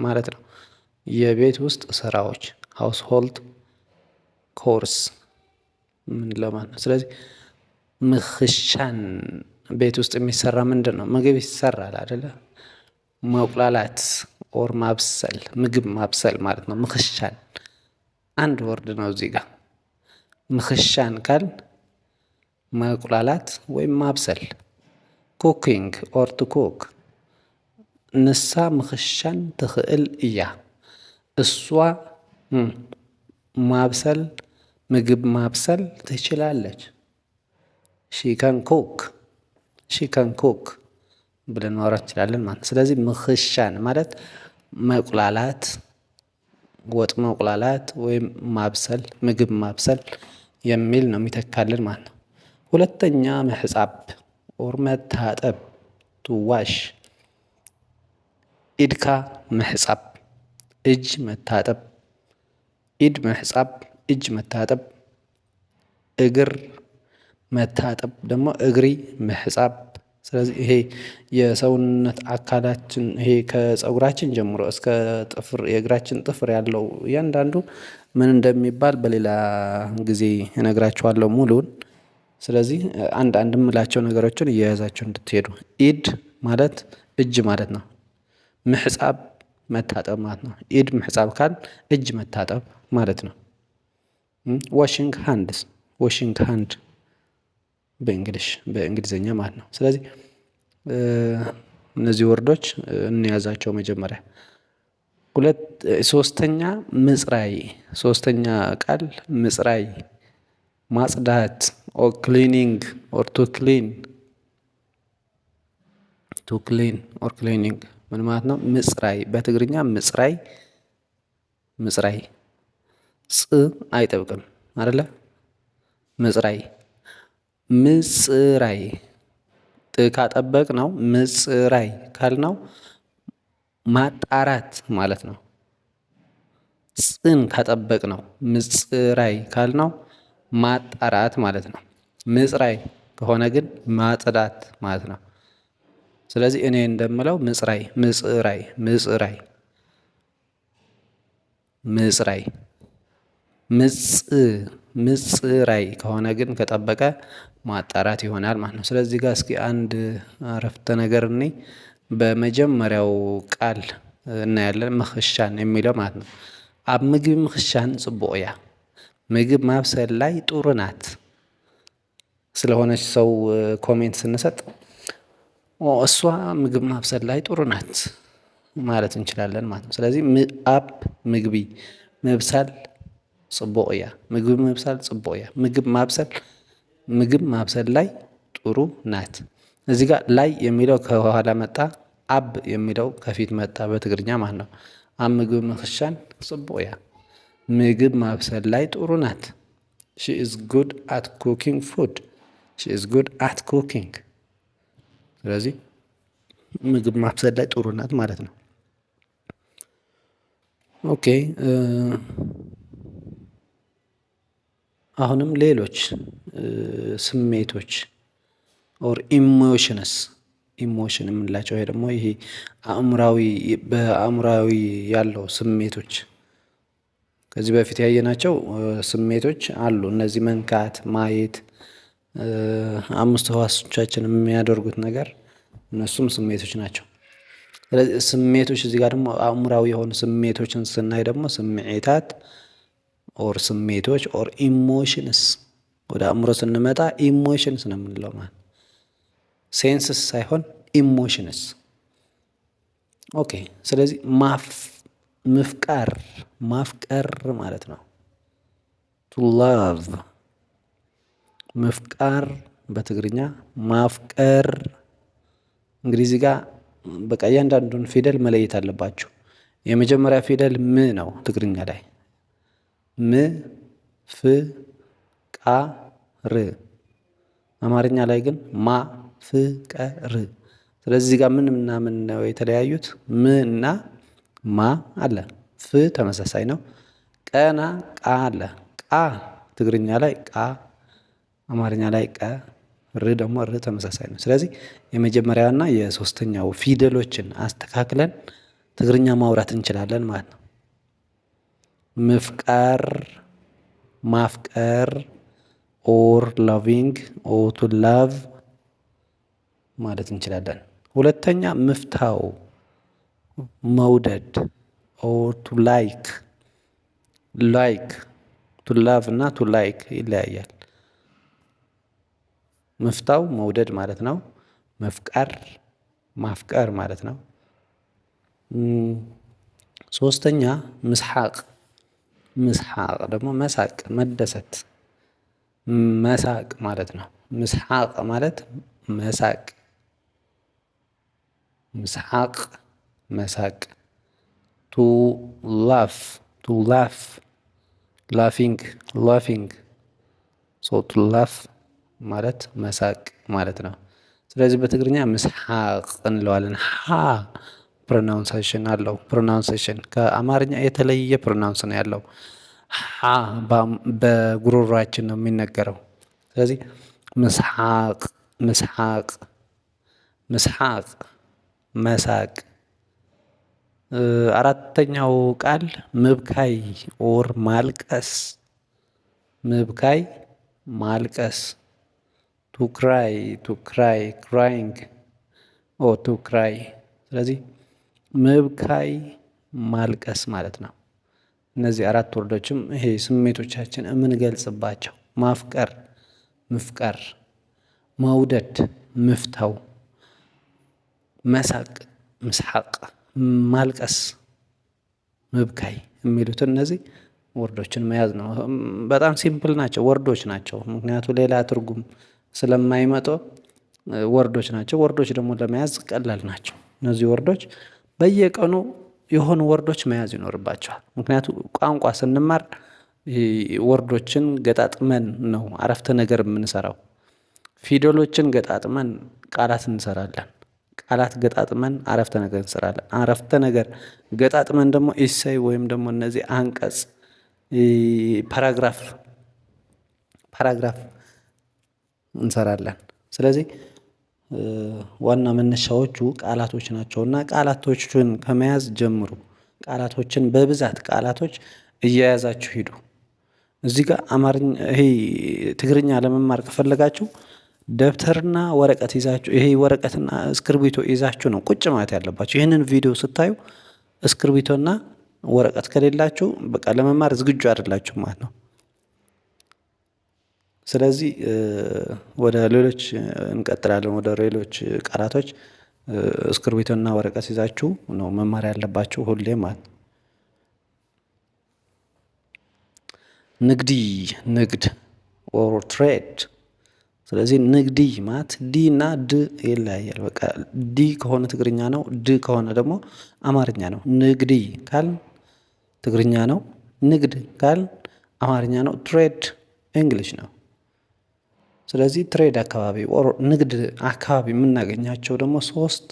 ማለት ነው። የቤት ውስጥ ስራዎች ሃውስሆልድ ኮርስ ምንለው ማለት ነው። ስለዚህ ምኽሻን ቤት ውስጥ የሚሰራ ምንድን ነው? ምግብ ይሰራል አይደለ? ማቁላላት ኦር ማብሰል ምግብ ማብሰል ማለት ነው። ምኽሻን አንድ ወርድ ነው እዚህ ጋር። ምኽሻን ካል ማቁላላት ወይም ማብሰል ኩኪንግ ኦር ቱ ኩክ። ንሳ ምኽሻን ትኽእል እያ። እሷ ማብሰል ምግብ ማብሰል ትችላለች። ሺ ካን ኩክ ሺ ካን ኩክ ብለን ማውራት እንችላለን ማለት ነው። ስለዚህ ምኽሻን ማለት መቁላላት ወጥ መቁላላት ወይም ማብሰል ምግብ ማብሰል የሚል ነው የሚተካልን ማለት ነው። ሁለተኛ ምሕጻብ ኦር መታጠብ ቱዋሽ ኢድካ ምሕጻብ እጅ መታጠብ ኢድ ምሕጻብ እጅ መታጠብ። እግር መታጠብ ደግሞ እግሪ ምሕጻብ። ስለዚህ ይሄ የሰውነት አካላችን ይሄ ከፀጉራችን ጀምሮ እስከ ጥፍር የእግራችን ጥፍር ያለው እያንዳንዱ ምን እንደሚባል በሌላ ጊዜ እነግራችኋለሁ ሙሉውን። ስለዚህ አንድ የምላቸው ነገሮችን እየያዛችሁ እንድትሄዱ። ኢድ ማለት እጅ ማለት ነው። ምሕጻብ መታጠብ ማለት ነው። ኢድ ምሕጻብ ካል እጅ መታጠብ ማለት ነው። ዋሽንግ ሃንድስ ዋሽንግ ሃንድ በእንግሊዝኛ ማለት ነው። ስለዚህ እነዚህ ወርዶች እንያዛቸው መጀመሪያ። ሶስተኛ ምጽራይ ሶስተኛ ቃል ምጽራይ ማጽዳት ኦር ክሊኒንግ ኦር ቱ ክሊን ኦር ክሊኒንግ ምን ማለት ነው? ምጽራይ በትግርኛ ምጽራይ ምጽራይ ጽ አይጠብቅም አይደለ? ምጽራይ ምጽራይ ጥ ካጠበቅ ነው። ምጽራይ ካልነው ማጣራት ማለት ነው። ጽን ካጠበቅ ነው። ምጽራይ ካልነው ማጣራት ማለት ነው። ምጽራይ ከሆነ ግን ማጽዳት ማለት ነው። ስለዚህ እኔ እንደምለው ምጽራይ ምጽራይ ምጽራይ ምጽራይ ምጽራይ ከሆነ ግን ከጠበቀ ማጣራት ይሆናል ማለት ነው። ስለዚህ ጋር እስኪ አንድ አረፍተ ነገር እኔ በመጀመሪያው ቃል እናያለን። ምኽሻን የሚለው ማለት ነው። አብ ምግብ ምኽሻን ጽቡቅ እያ። ምግብ ማብሰል ላይ ጥሩ ናት ስለሆነች ሰው ኮሜንት ስንሰጥ እሷ ምግብ ማብሰል ላይ ጥሩ ናት ማለት እንችላለን ማለት ነው። ስለዚህ አብ ምግቢ መብሰል ጽቡቅ እያ። ምግብ መብሰል ጽቡቅ እያ። ምግብ ማብሰል ላይ ጥሩ ናት። እዚህ ጋር ላይ የሚለው ከኋላ መጣ፣ አብ የሚለው ከፊት መጣ በትግርኛ ማለት ነው። አብ ምግብ ምኽሻን ጽቡቅ እያ። ምግብ ማብሰል ላይ ጥሩ ናት። ሺ ኢዝ ጉድ አት ኩኪንግ ፉድ ሺ ኢዝ ጉድ አት ኩኪንግ። ስለዚህ ምግብ ማብሰል ላይ ጥሩ ናት ማለት ነው። ኦኬ አሁንም ሌሎች ስሜቶች ኦር ኢሞሽንስ ኢሞሽን የምንላቸው ይሄ ደግሞ ይሄ በአእምራዊ ያለው ስሜቶች ከዚህ በፊት ያየናቸው ስሜቶች አሉ። እነዚህ መንካት፣ ማየት፣ አምስት ህዋሶቻችን የሚያደርጉት ነገር እነሱም ስሜቶች ናቸው። ስለዚህ ስሜቶች እዚህ ጋር ደግሞ አእምራዊ የሆኑ ስሜቶችን ስናይ ደግሞ ስሜታት ኦር ስሜቶች ኦር ኢሞሽንስ ወደ አእምሮ ስንመጣ ኢሞሽንስ ነው የምንለው ማለት ሴንስስ ሳይሆን ኢሞሽንስ። ኦኬ ስለዚህ ማፍቀር ማለት ነው። ቱ ላቭ መፍቃር በትግርኛ ማፍቀር። እንግዲህ እዚህ ጋር በቃ እያንዳንዱን ፊደል መለየት አለባችሁ። የመጀመሪያ ፊደል ም ነው ትግርኛ ላይ ም ፍ ቃ ር አማርኛ ላይ ግን ማፍቀር። ስለዚህ እዚህ ጋር ምንና ምን ነው የተለያዩት? ም እና ማ አለ። ፍ ተመሳሳይ ነው። ቀና ቃ አለ። ቃ ትግርኛ ላይ ቃ፣ አማርኛ ላይ ቀ፣ ር ደግሞ ር ተመሳሳይ ነው። ስለዚህ የመጀመሪያውና የሶስተኛው ፊደሎችን አስተካክለን ትግርኛ ማውራት እንችላለን ማለት ነው። ምፍቃር፣ ማፍቀር ኦር ላቪንግ ኦር ቱ ላቭ ማለት እንችላለን። ሁለተኛ ምፍታው መውደድ ኦር ቱ ላይክ። ላይክ ቱ ላቭ እና ቱ ላይክ ይለያያል። ምፍታው መውደድ ማለት ነው። መፍቀር ማፍቀር ማለት ነው። ሶስተኛ ምስሐቅ። ምስሐቅ ደግሞ መሳቅ መደሰት መሳቅ ማለት ነው። ምስሐቅ ማለት መሳቅ፣ ምስሐቅ መሳቅ። ቱ ላፍ ቱ ላፍ ላፊንግ ላፊንግ ሶ ቱ ላፍ ማለት መሳቅ ማለት ነው። ስለዚህ በትግርኛ ምስሐቅ እንለዋለን። ሀ ፕሮናውንሴሽን አለው። ፕሮናውንሴሽን ከአማርኛ የተለየ ፕሮናውንስ ነው ያለው። ሀ በጉሮሯችን ነው የሚነገረው። ስለዚህ ምስሐቅ ምስሐቅ ምስሐቅ መሳቅ። አራተኛው ቃል ምብካይ ኦር ማልቀስ። ምብካይ ማልቀስ። ቱ ክራይ ቱ ክራይ ክራይንግ ኦ ቱ ክራይ። ስለዚህ ምብካይ ማልቀስ ማለት ነው። እነዚህ አራት ወርዶችም ይሄ ስሜቶቻችን የምንገልጽባቸው ማፍቀር ምፍቀር፣ መውደድ ምፍታው፣ መሳቅ ምስሐቅ፣ ማልቀስ ምብካይ የሚሉትን እነዚህ ወርዶችን መያዝ ነው። በጣም ሲምፕል ናቸው፣ ወርዶች ናቸው። ምክንያቱ ሌላ ትርጉም ስለማይመጡ ወርዶች ናቸው። ወርዶች ደግሞ ለመያዝ ቀላል ናቸው። እነዚህ ወርዶች በየቀኑ የሆኑ ወርዶች መያዝ ይኖርባቸዋል። ምክንያቱ ቋንቋ ስንማር ወርዶችን ገጣጥመን ነው አረፍተ ነገር የምንሰራው። ፊደሎችን ገጣጥመን ቃላት እንሰራለን። ቃላት ገጣጥመን አረፍተ ነገር እንሰራለን። አረፍተ ነገር ገጣጥመን ደግሞ ኢሴይ ወይም ደግሞ እነዚህ አንቀጽ፣ ፓራግራፍ እንሰራለን። ስለዚህ ዋና መነሻዎቹ ቃላቶች ናቸውና ቃላቶችን ከመያዝ ጀምሩ። ቃላቶችን በብዛት ቃላቶች እየያዛችሁ ሂዱ። እዚህ ጋር አማርኛ ይሄ ትግርኛ ለመማር ከፈለጋችሁ ደብተርና ወረቀት ይዛችሁ ይሄ ወረቀትና እስክርቢቶ ይዛችሁ ነው ቁጭ ማለት ያለባችሁ። ይህንን ቪዲዮ ስታዩ እስክርቢቶና ወረቀት ከሌላችሁ በቃ ለመማር ዝግጁ አይደላችሁ ማለት ነው። ስለዚህ ወደ ሌሎች እንቀጥላለን። ወደ ሌሎች ቃላቶች እስክርቢቶና ወረቀት ይዛችሁ ነው መማር ያለባችሁ ሁሌ ማለት ነው። ንግዲ ንግድ ኦር ትሬድ። ስለዚህ ንግዲ ማለት ዲ እና ድ ይለያያል። በቃ ዲ ከሆነ ትግርኛ ነው፣ ድ ከሆነ ደግሞ አማርኛ ነው። ንግዲ ካል ትግርኛ ነው፣ ንግድ ካል አማርኛ ነው፣ ትሬድ እንግሊሽ ነው። ስለዚህ ትሬድ አካባቢ ኦር ንግድ አካባቢ የምናገኛቸው ደግሞ ሶስት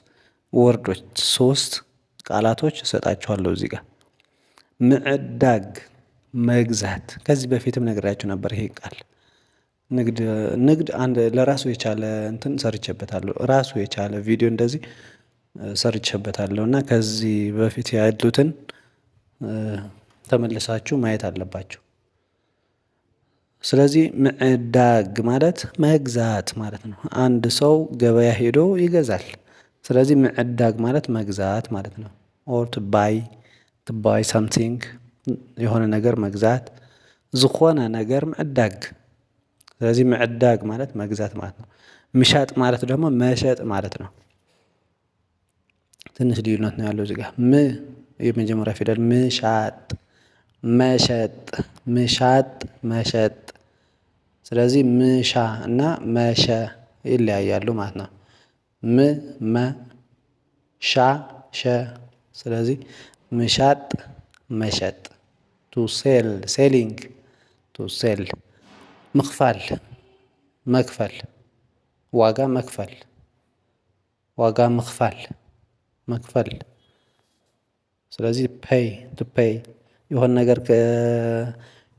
ወርዶች ሶስት ቃላቶች እሰጣችኋለሁ እዚህ ጋር። ምዕዳግ መግዛት። ከዚህ በፊትም ነግራችሁ ነበር ይሄ ቃል። ንግድ አንድ ለራሱ የቻለ እንትን ሰርቼበታለሁ። ራሱ የቻለ ቪዲዮ እንደዚህ ሰርቼበታለሁ እና ከዚህ በፊት ያሉትን ተመልሳችሁ ማየት አለባችሁ። ስለዚህ ምዕዳግ ማለት መግዛት ማለት ነው። አንድ ሰው ገበያ ሄዶ ይገዛል። ስለዚህ ምዕዳግ ማለት መግዛት ማለት ነው። ኦር ቱ ባይ ሳምቲንግ የሆነ ነገር መግዛት፣ ዝኾነ ነገር ምዕዳግ። ስለዚህ ምዕዳግ ማለት መግዛት ማለት ነው። ምሻጥ ማለት ደግሞ መሸጥ ማለት ነው። ትንሽ ልዩነት ነው ያለው እዚህ ጋር። ም የመጀመሪያ ፊደል ምሻጥ፣ መሸጥ፣ ምሻጥ፣ መሸጥ። ስለዚህ ምሻ እና መሸ ይለያያሉ ማለት ነው። መ ሻ ሸ። ስለዚህ ምሻጥ መሸጥ። ቱ ሴል ሴሊንግ ቱ ሴል። ምክፋል መክፈል ዋጋ መክፈል፣ ዋጋ መክፈል። ስለዚህ ፔይ ቱ ፔይ የሆነ ነገር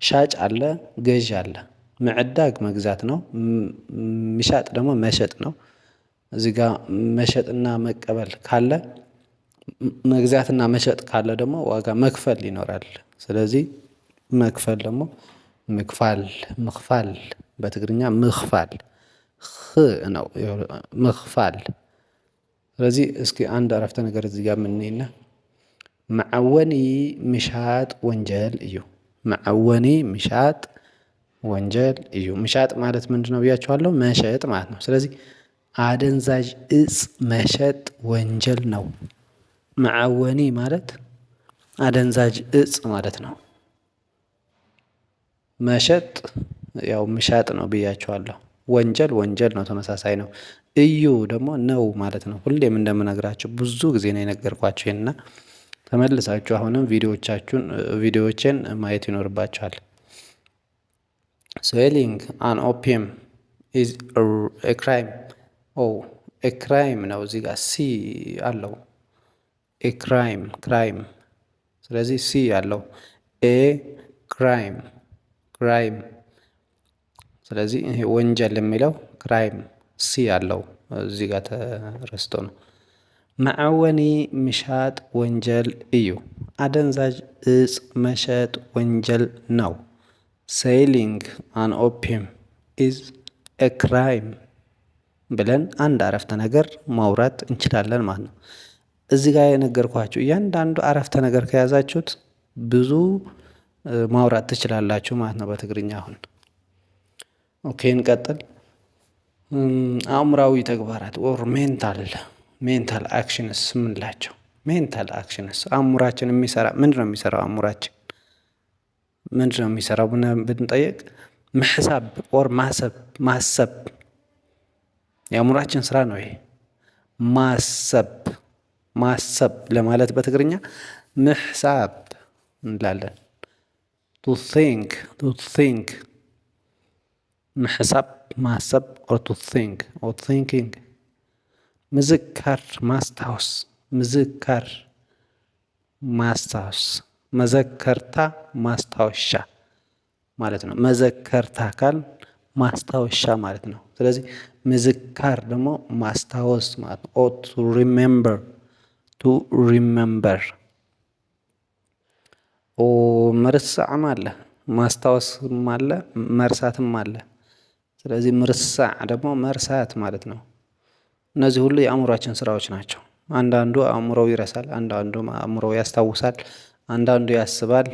ሻጭ አለ፣ ገዥ አለ። ምዕዳግ መግዛት ነው። ሚሻጥ ደግሞ መሸጥ ነው። እዚህ ጋር መሸጥና መቀበል ካለ መግዛትና መሸጥ ካለ ደግሞ ዋጋ መክፈል ይኖራል። ስለዚህ መክፈል ደግሞ ምክፋል በትግርኛ ምክፋል ነው ምክፋል። ስለዚህ እስኪ አንድ አረፍተ ነገር እዚህ ጋር የምንይና መዐወኒ ምሻጥ ወንጀል እዩ። መዐወኒ ምሻጥ ወንጀል እዩ። ምሻጥ ማለት ምንድነው ብያችኋለሁ? መሸጥ ማለት ነው። ስለዚህ አደንዛዥ እጽ መሸጥ ወንጀል ነው። መዐወኒ ማለት አደንዛዥ እጽ ማለት ነው። መሸጥ ያው ምሻጥ ነው ብያችኋለሁ። ወንጀል ነው፣ ተመሳሳይ ነው። እዩ ደግሞ ነው ማለት ነው። ሁሌም እንደምነግራችሁ ብዙ ጊዜ ነው የነገርኳችሁ ይሄንና ተመልሳችሁ አሁንም ቪዲዮዎችን ማየት ይኖርባችኋል። ሴሊንግ አን ኦፒየም ኢዝ ኤ ክራይም። ኤ ክራይም ነው እዚህ ጋር ሲ አለው። ኤ ክራይም። ስለዚህ ሲ አለው። ኤ ክራይም። ስለዚህ ይሄ ወንጀል የሚለው ክራይም ሲ አለው። እዚህ ጋር ተረስቶ ነው። መዐወኒ ምሻጥ ወንጀል እዩ። አደንዛዥ እጽ መሸጥ ወንጀል ነው። ሴሊንግ አን ኦፒየም ኢዝ ኤ ክራይም ብለን አንድ አረፍተ ነገር ማውራት እንችላለን ማለት ነው። እዚህ ጋር የነገርኳችሁ እያንዳንዱ አረፍተ ነገር ከያዛችሁት ብዙ ማውራት ትችላላችሁ ማለት ነው በትግርኛ። አሁን ኦኬ እንቀጥል። አእምሯዊ ተግባራት ኦር ሜንታል አክሽንስ ምንላቸው? ሜንታል አክሽንስ አእምሯችን የሚሰራ ምንድነው? የሚሰራው አእምሯችን ምንድነው የሚሰራው ብንጠይቅ ምሕሳብ ኦር ማሰብ የአእምሯችን ስራ ነው። ይሄ ማሰብ ለማለት በትግርኛ ምሕሳብ እንላለን። ቱ ቲንክ ምሕሳብ ማሰብ ኦር ቱ ቲንክ ኦር ቲንኪንግ። ምዝካር ማስታወስ መዘከርታ ማስታወሻ ማለት ነው። መዘከርታ አካል ማስታወሻ ማለት ነው። ስለዚህ ምዝካር ደግሞ ማስታወስ ማለት ነው። ቱ ሪሜምበር። ምርሳዕም አለ፣ ማስታወስም አለ፣ መርሳትም አለ። ስለዚህ ምርሳዕ ደግሞ መርሳት ማለት ነው። እነዚህ ሁሉ የአእምሯችን ስራዎች ናቸው። አንዳንዱ አእምሮው ይረሳል፣ አንዳንዱ አእምሮው ያስታውሳል፣ አንዳንዱ ያስባል።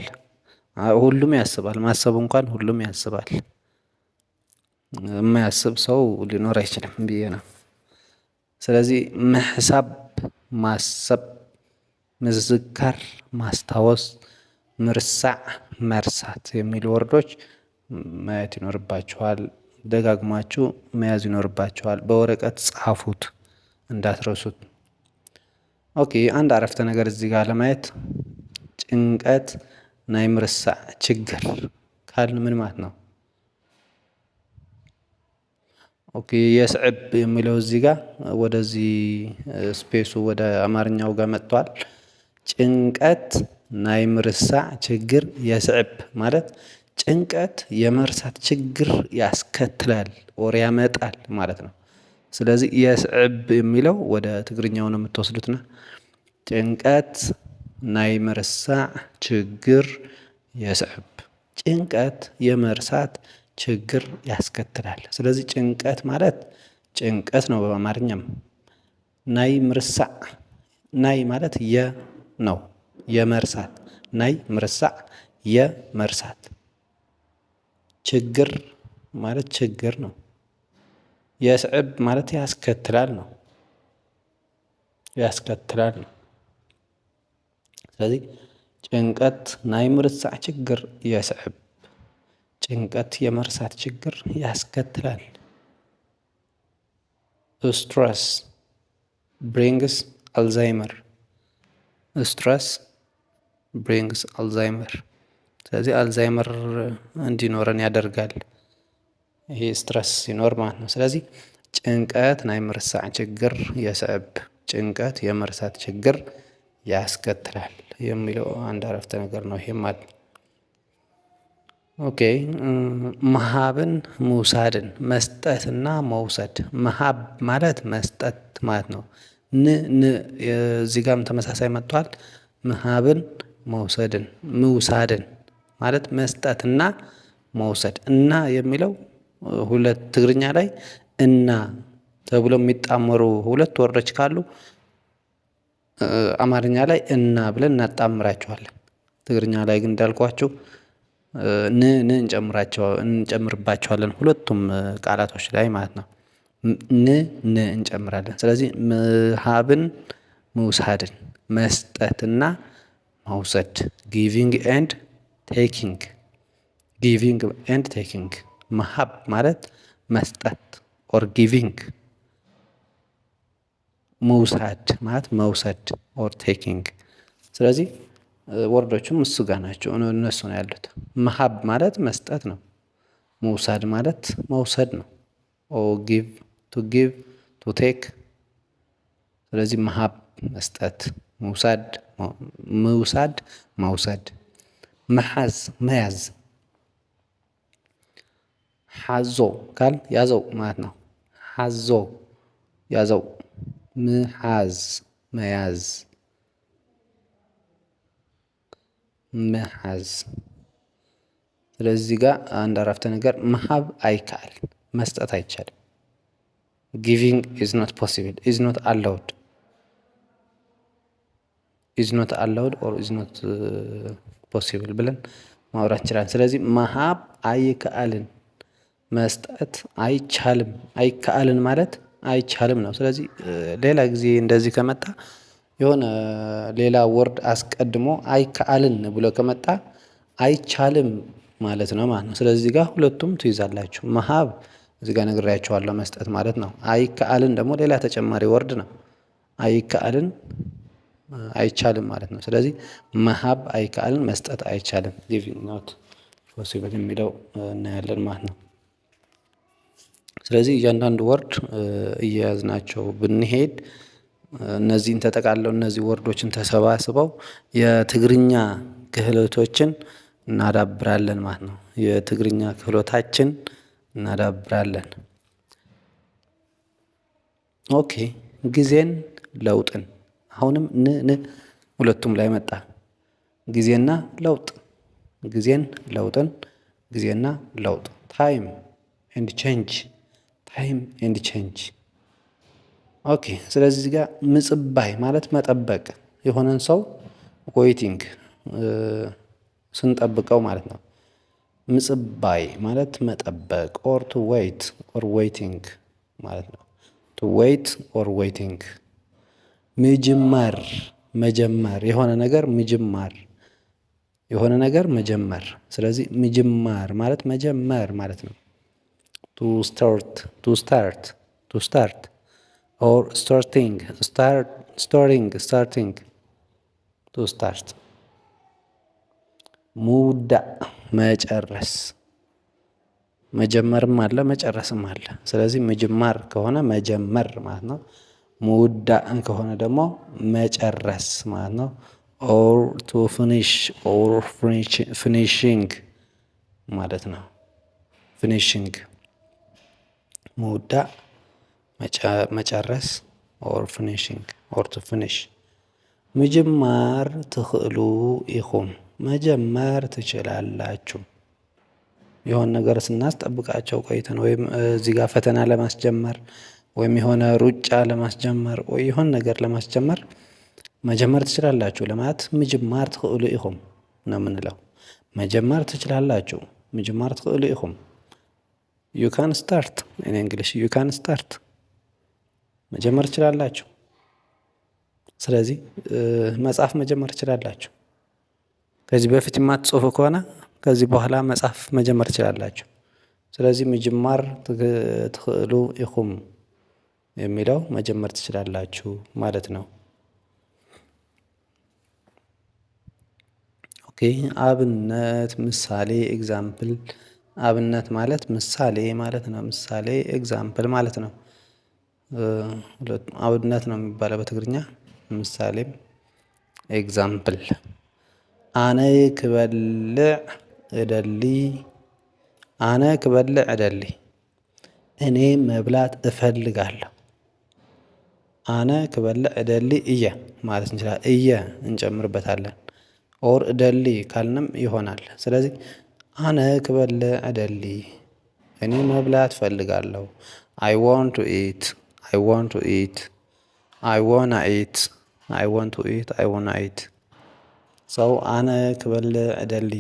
ሁሉም ያስባል። ማሰብ እንኳን ሁሉም ያስባል። የማያስብ ሰው ሊኖር አይችልም ብዬ ነው። ስለዚህ ምሕሳብ ማሰብ፣ ምዝካር ማስታወስ፣ ምርሳዕ መርሳት የሚሉ ወርዶች ማየት ይኖርባችኋል። ደጋግማችሁ መያዝ ይኖርባችኋል። በወረቀት ጻፉት እንዳትረሱት። ኦኬ አንድ አረፍተ ነገር እዚህ ጋር ለማየት ጭንቀት ናይ ምርሳዕ ችግር ካልን ምን ማለት ነው? ኦኬ የስዕብ የሚለው እዚህ ጋር ወደዚህ ስፔሱ ወደ አማርኛው ጋር መጥቷል። ጭንቀት ናይ ምርሳዕ ችግር የስዕብ ማለት ጭንቀት የመርሳት ችግር ያስከትላል ኦር ያመጣል ማለት ነው። ስለዚህ የስዕብ የሚለው ወደ ትግርኛው ነው የምትወስዱትና ጭንቀት ናይ ምርሳዕ ችግር የስዕብ፣ ጭንቀት የመርሳት ችግር ያስከትላል። ስለዚህ ጭንቀት ማለት ጭንቀት ነው በአማርኛም። ናይ ምርሳዕ ናይ ማለት ነው የመርሳት፣ ናይ ምርሳዕ የመርሳት፣ ችግር ማለት ችግር ነው። የስዕብ ማለት ያስከትላል ነው። ስለዚህ ጭንቀት ናይ ምርሳዕ ችግር የስዕብ፣ ጭንቀት የመርሳት ችግር ያስከትላል። ስትረስ ብሪንግስ አልዛይመር። ስለዚህ አልዛይመር እንዲኖረን ያደርጋል። ይሄ ስትረስ ሲኖር ማለት ነው። ስለዚህ ጭንቀት ናይ ምርሳዕ ችግር የስዕብ ጭንቀት የመርሳት ችግር ያስከትላል የሚለው አንድ አረፍተ ነገር ነው ይሄ ማለት ነው። ኦኬ መሃብን መውሳድን መስጠትና መውሰድ መሃብ ማለት መስጠት ማለት ነው። እዚህ ጋርም ተመሳሳይ መጥቷል። መሃብን መውሰድን መውሳድን ማለት መስጠትና መውሰድ እና የሚለው ሁለት ትግርኛ ላይ እና ተብሎ የሚጣመሩ ሁለት ወርዶች ካሉ አማርኛ ላይ እና ብለን እናጣምራቸዋለን። ትግርኛ ላይ ግን እንዳልኳችሁ እንጨምርባቸዋለን ሁለቱም ቃላቶች ላይ ማለት ነው። እንጨምራለን። ስለዚህ መሃብን መውሳድን መስጠትና መውሰድ ጊቪንግ ኤንድ ቴኪንግ ጊቪንግ ኤንድ ቴኪንግ መሃብ ማለት መስጠት ኦር ጊቪንግ መውሳድ ማለት መውሰድ ኦር ቴኪንግ። ስለዚህ ወርዶቹም እሱ ጋር ናቸው እነሱ ነው ያሉት። መሃብ ማለት መስጠት ነው። መውሳድ ማለት መውሰድ ነው። ኦ ጊቭ ቱ ጊቭ ቱ ቴክ። ስለዚህ መሃብ መስጠት መውሳድ መውሰድ መያዝ መያዝ ሓዞ ካል ያዘው ማለት ነው። ሓዞ ያዘው ምሓዝ መያዝ መሓዝ። ስለዚህ ጋር አንድ አረፍተ ነገር መሃብ አይካል መስጠት አይቻልም። ጊቪንግ ኢዝ ኖት ፖሲብል ኢዝ ኖት አላውድ ኢዝ ኖት አላውድ ኦር ኢዝ ኖት ፖሲብል ብለን ማውራት እንችላለን። ስለዚህ መሃብ አይከአልን መስጠት አይቻልም አይከአልን ማለት አይቻልም ነው። ስለዚህ ሌላ ጊዜ እንደዚህ ከመጣ የሆነ ሌላ ወርድ አስቀድሞ አይከአልን ብሎ ከመጣ አይቻልም ማለት ነው ማለት ነው። ስለዚህ ጋር ሁለቱም ትይዛላችሁ። መሃብ እዚህ ጋር ነግሬያችኋለሁ መስጠት ማለት ነው። አይከአልን ደግሞ ሌላ ተጨማሪ ወርድ ነው። አይከአልን አይቻልም ማለት ነው። ስለዚህ መሃብ አይከአልን መስጠት አይቻልም ጊቪንግ ኖት ፖሲብል የሚለው እናያለን ማለት ነው። ስለዚህ እያንዳንዱ ወርድ እየያዝናቸው ብንሄድ እነዚህን ተጠቃለው እነዚህ ወርዶችን ተሰባስበው የትግርኛ ክህሎቶችን እናዳብራለን ማለት ነው። የትግርኛ ክህሎታችን እናዳብራለን። ኦኬ ጊዜን ለውጥን አሁንም ሁለቱም ላይ መጣ። ጊዜና ለውጥ ጊዜን ለውጥን ጊዜና ለውጥ ታይም ኤንድ ቼንጅ ታይም ኤንድ ቼንጅ። ኦኬ ስለዚህ እዚህ ጋር ምጽባይ ማለት መጠበቅ የሆነን ሰው ዌይቲንግ ስንጠብቀው ማለት ነው። ምጽባይ ማለት መጠበቅ ኦር ቱ ዌይት ኦር ዌይቲንግ ማለት ነው። ቱ ዌይት ኦር ዌይቲንግ። ምጅማር መጀመር የሆነ ነገር ምጅማር የሆነ ነገር መጀመር። ስለዚህ ምጅማር ማለት መጀመር ማለት ነው። ቱ ስታርት ቱ ስታርት ቱ ስታርት ኦር ስታርቲንግ ስታርቲንግ ቱ ስታርት። ሙዳእ መጨረስ መጀመርም አለ መጨረስም አለ። ስለዚህ ምጅማር ከሆነ መጀመር ማለት ነው። ሙዳእ ከሆነ ደግሞ መጨረስ ማለት ነው። ኦር ቱ ፊኒሽ ኦር ፊኒሺንግ ማለት ነው። ፊኒሺንግ ሙዳእ መጨረስ ኦር ፊኒሺንግ ኦር ቱ ፊኒሽ። ምጅማር ትኽእሉ ኢኹም መጀመር ትችላላችሁ። የሆነ ነገር ስናስጠብቃቸው ቆይተን ወይም እዚህ ጋር ፈተና ለማስጀመር ወይም የሆነ ሩጫ ለማስጀመር ወይ የሆነ ነገር ለማስጀመር መጀመር ትችላላችሁ ለማለት ምጅማር ትኽእሉ ኢኹም ነው የምንለው። መጀመር ትችላላችሁ ምጅማር ትኽእሉ ኢኹም። ዩ ካን ስታርት ኢን እንግሊሽ ዩ ካን ስታርት መጀመር ትችላላችሁ። ስለዚህ መጽሐፍ መጀመር ትችላላችሁ። ከዚህ በፊት የማትጽፉ ከሆነ ከዚህ በኋላ መጽሐፍ መጀመር ትችላላችሁ። ስለዚህ ምጅማር ትኽእሉ ኢኹም የሚለው መጀመር ትችላላችሁ ማለት ነው። ኦኬ አብነት ምሳሌ ኤግዛምፕል። አብነት ማለት ምሳሌ ማለት ነው። ምሳሌ ኤግዛምፕል ማለት ነው። አብነት ነው የሚባለው በትግርኛ። ምሳሌም ኤግዛምፕል አነ ክበልዕ እደሊ አነ ክበልዕ እደሊ እኔ መብላት እፈልጋለሁ። አነ ክበልዕ እደሊ እየ ማለት እንችላለን። እየ እንጨምርበታለን። ኦር እደሊ ካልንም ይሆናል። ስለዚህ አነ ክበልዕ እደሊ እኔ መብላት እፈልጋለሁ። አይ ዋንት ቱ ኢት አይ ዋንት ቱ ኢት አይ ዋና ኢት አይ ዋንት ቱ ኢት አይ ዋና ኢት ሰው አነ ክበልዕ እደሊ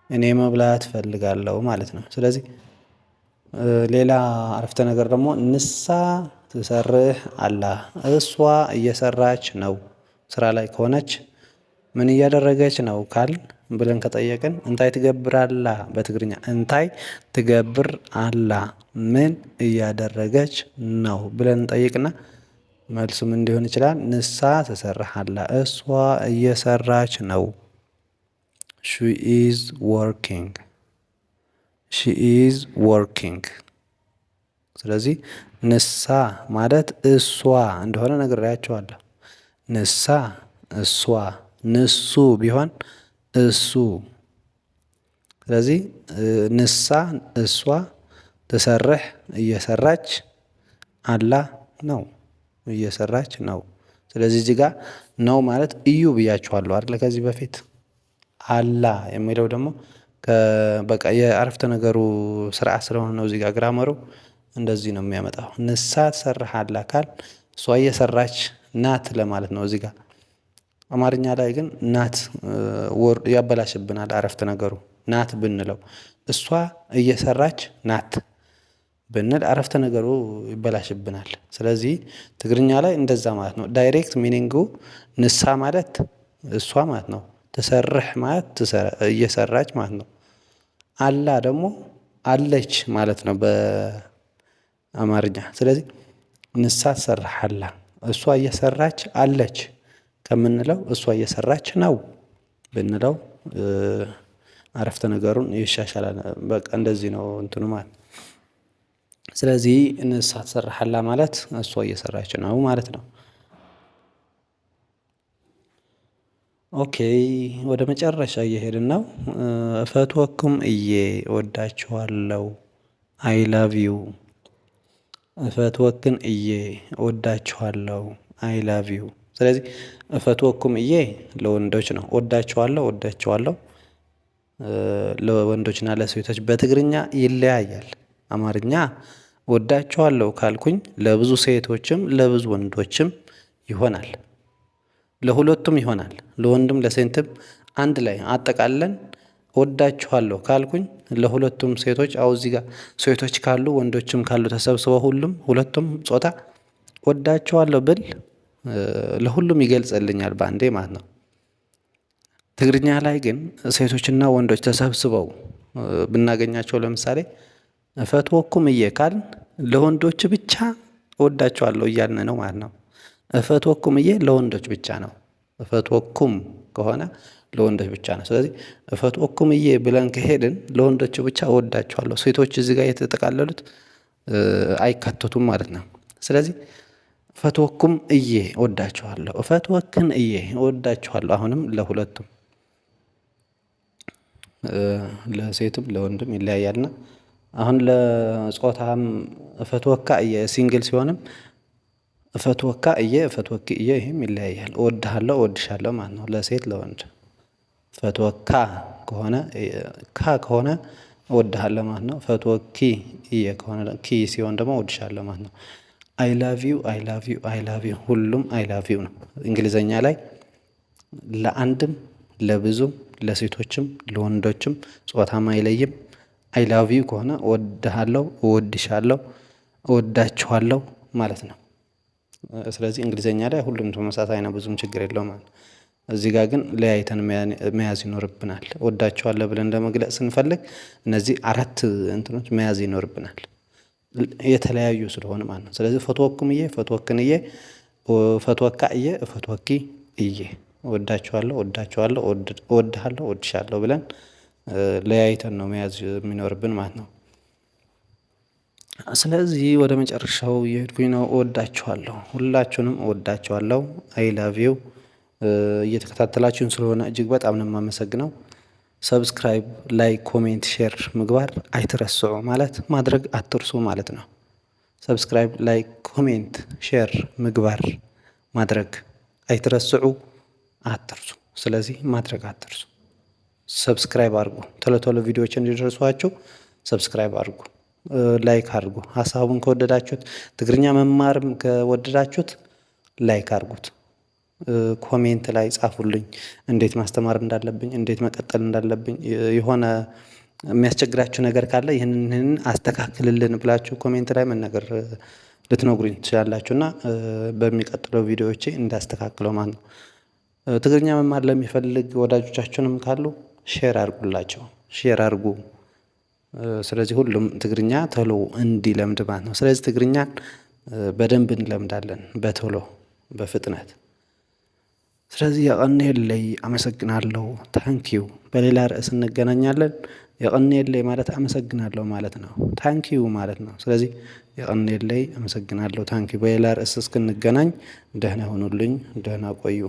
እኔ መብላት እፈልጋለሁ ማለት ነው። ስለዚህ ሌላ አረፍተ ነገር ደግሞ ንሳ ትሰርሕ አላ እሷ እየሰራች ነው። ስራ ላይ ከሆነች ምን እያደረገች ነው ካል ብለን ከጠየቅን እንታይ ትገብር አላ በትግርኛ እንታይ ትገብር አላ ምን እያደረገች ነው ብለን እንጠይቅና መልሱም እንዲሆን ይችላል ንሳ ትሰርሕ አላ እሷ እየሰራች ነው። ሺ ኢዝ ወርኪንግ ሺ ኢዝ ወርኪንግ። ስለዚህ ንሳ ማለት እሷ እንደሆነ ነግሬያቸዋለሁ። ንሳ እሷ ንሱ ቢሆን እሱ። ስለዚህ ንሳ እሷ ትሰርሕ እየሰራች አላ ነው እየሰራች ነው። ስለዚህ እዚህ ጋር ነው ማለት እዩ ብያችኋለሁ አይደለ ከዚህ በፊት። አላ የሚለው ደግሞ በቃ የአረፍተ ነገሩ ስርዓት ስለሆነ ነው። እዚህ ጋር ግራመሩ እንደዚህ ነው የሚያመጣው። ንሳ ትሰርሕ አላ ካል እሷ እየሰራች ናት ለማለት ነው። እዚህ ጋር አማርኛ ላይ ግን ናት ወርድ ያበላሽብናል። አረፍተ ነገሩ ናት ብንለው እሷ እየሰራች ናት ብንል አረፍተ ነገሩ ይበላሽብናል። ስለዚህ ትግርኛ ላይ እንደዛ ማለት ነው። ዳይሬክት ሚኒንጉ ንሳ ማለት እሷ ማለት ነው። ትሰርሕ ማለት እየሰራች ማለት ነው። አላ ደግሞ አለች ማለት ነው በአማርኛ። ስለዚህ ንሳ ትሰርሕ አላ እሷ እየሰራች አለች ከምንለው እሷ እየሰራች ነው ብንለው አረፍተ ነገሩን ይሻሻላል። በቃ እንደዚህ ነው እንትኑ ማለት። ስለዚህ ንሳ ትሰርሕ አላ ማለት እሷ እየሰራች ነው ማለት ነው። ኦኬ ወደ መጨረሻ እየሄድን ነው። ፈትወኩም እየ እወዳችኋለሁ። አይ ላቭ ዩ ፈትወክን እየ እወዳችኋለሁ። አይ ላቭ ዩ። ስለዚህ ፈትወኩም እየ ለወንዶች ነው። እወዳችኋለሁ ለወንዶችና ለሴቶች በትግርኛ ይለያያል። አማርኛ እወዳችኋለሁ ካልኩኝ ለብዙ ሴቶችም ለብዙ ወንዶችም ይሆናል። ለሁለቱም ይሆናል። ለወንድም ለሴትም አንድ ላይ አጠቃለን እወዳችኋለሁ ካልኩኝ ለሁለቱም ሴቶች እዚህ ጋር ሴቶች ካሉ ወንዶችም ካሉ ተሰብስበው ሁለቱም ጾታ እወዳችኋለሁ ብል ለሁሉም ይገልጽልኛል በአንዴ ማለት ነው። ትግርኛ ላይ ግን ሴቶችና ወንዶች ተሰብስበው ብናገኛቸው ለምሳሌ ፈትወኩም እየ ካልን ለወንዶች ብቻ እወዳችኋለሁ እያልን ነው ማለት ነው። ፈትወኩም እየ ለወንዶች ብቻ ነው። ፈትወኩም ከሆነ ለወንዶች ብቻ ነው። ስለዚህ ፈትወኩም እየ ብለን ከሄድን ለወንዶች ብቻ እወዳችኋለሁ፣ ሴቶች እዚህ ጋር የተጠቃለሉት አይካተቱም ማለት ነው። ስለዚህ ፈትወኩም እየ እወዳችኋለሁ፣ ፈትወክን እየ እወዳችኋለሁ። አሁንም ለሁለቱም ለሴትም ለወንድም ይለያያልና አሁን ለጾታም ፈትወካ እየ ሲንግል ሲሆንም ፈትወካ እየ ፈትወኪ እየ ይሄም ይለያያል። እወድሃለሁ እወድሻለሁ ማለት ነው ለሴት ለወንድ። ፈትወካ ከሆነ እወድሃለሁ ማለት ነው። ፈትወኪ እየ ከሆነ ኪ ሲሆን ደግሞ እወድሻለሁ ማለት ነው። አይ ላቭ ዩ አይ ላቭ ዩ አይ ላቭ ዩ ሁሉም አይ ላቭ ዩ ነው። እንግሊዘኛ ላይ ለአንድም ለብዙም ለሴቶችም ለወንዶችም ጾታም አይለይም። አይ ላቭ ዩ ከሆነ እወድሃለሁ እወድሻለሁ እወዳችኋለሁ ማለት ነው። ስለዚህ እንግሊዘኛ ላይ ሁሉም ተመሳሳይ ነው፣ ብዙም ችግር የለውም ማለት ነው። እዚህ ጋር ግን ለያይተን መያዝ ይኖርብናል። እወዳችኋለሁ ብለን ለመግለጽ ስንፈልግ እነዚህ አራት እንትኖች መያዝ ይኖርብናል፣ የተለያዩ ስለሆነ ማለት ነው። ስለዚህ ፈትወኩም እየ ፈትወክን እየ ፈትወካ እየ ፈትወኪ እየ እወዳችኋለሁ እወዳችኋለሁ እወድሃለሁ እወድሻለሁ ብለን ለያይተን ነው መያዝ የሚኖርብን ማለት ነው። ስለዚህ ወደ መጨረሻው እየሄድኩኝ ነው። እወዳችኋለሁ፣ ሁላችሁንም እወዳችኋለሁ። አይ ላቭ ዩ። እየተከታተላችሁን ስለሆነ እጅግ በጣም ነው የማመሰግነው። ሰብስክራይብ፣ ላይክ፣ ኮሜንት፣ ሼር ምግባር አይትረስዑ ማለት ማድረግ አትርሱ ማለት ነው። ሰብስክራይብ፣ ላይክ፣ ኮሜንት፣ ሼር ምግባር ማድረግ አይትረስዑ አትርሱ። ስለዚህ ማድረግ አትርሱ። ሰብስክራይብ አድርጉ። ቶሎ ቶሎ ቪዲዮዎች እንዲደርሷችሁ ሰብስክራይብ አድርጉ፣ ላይክ አድርጉ። ሀሳቡን ከወደዳችሁት፣ ትግርኛ መማርም ከወደዳችሁት ላይክ አድርጉት። ኮሜንት ላይ ጻፉልኝ፣ እንዴት ማስተማር እንዳለብኝ፣ እንዴት መቀጠል እንዳለብኝ፣ የሆነ የሚያስቸግራችሁ ነገር ካለ ይህንን አስተካክልልን ብላችሁ ኮሜንት ላይ መናገር ልትነግሩኝ ትችላላችሁ እና በሚቀጥለው ቪዲዮዎቼ እንዳስተካክለው ማለት ነው። ትግርኛ መማር ለሚፈልግ ወዳጆቻችሁንም ካሉ ሼር አድርጉላቸው፣ ሼር አድርጉ። ስለዚህ ሁሉም ትግርኛ ቶሎ እንዲለምድ ማለት ነው። ስለዚህ ትግርኛን በደንብ እንለምዳለን፣ በቶሎ በፍጥነት። ስለዚህ የቀኒየለይ አመሰግናለሁ። ታንኪዩ። በሌላ ርዕስ እንገናኛለን። የቀኒየለይ ማለት አመሰግናለሁ ማለት ነው። ታንኪዩ ማለት ነው። ስለዚህ የቀኒየለይ አመሰግናለሁ፣ ታንኪዩ። በሌላ ርዕስ እስክንገናኝ ደህና ሆኑልኝ፣ ደህና ቆዩ።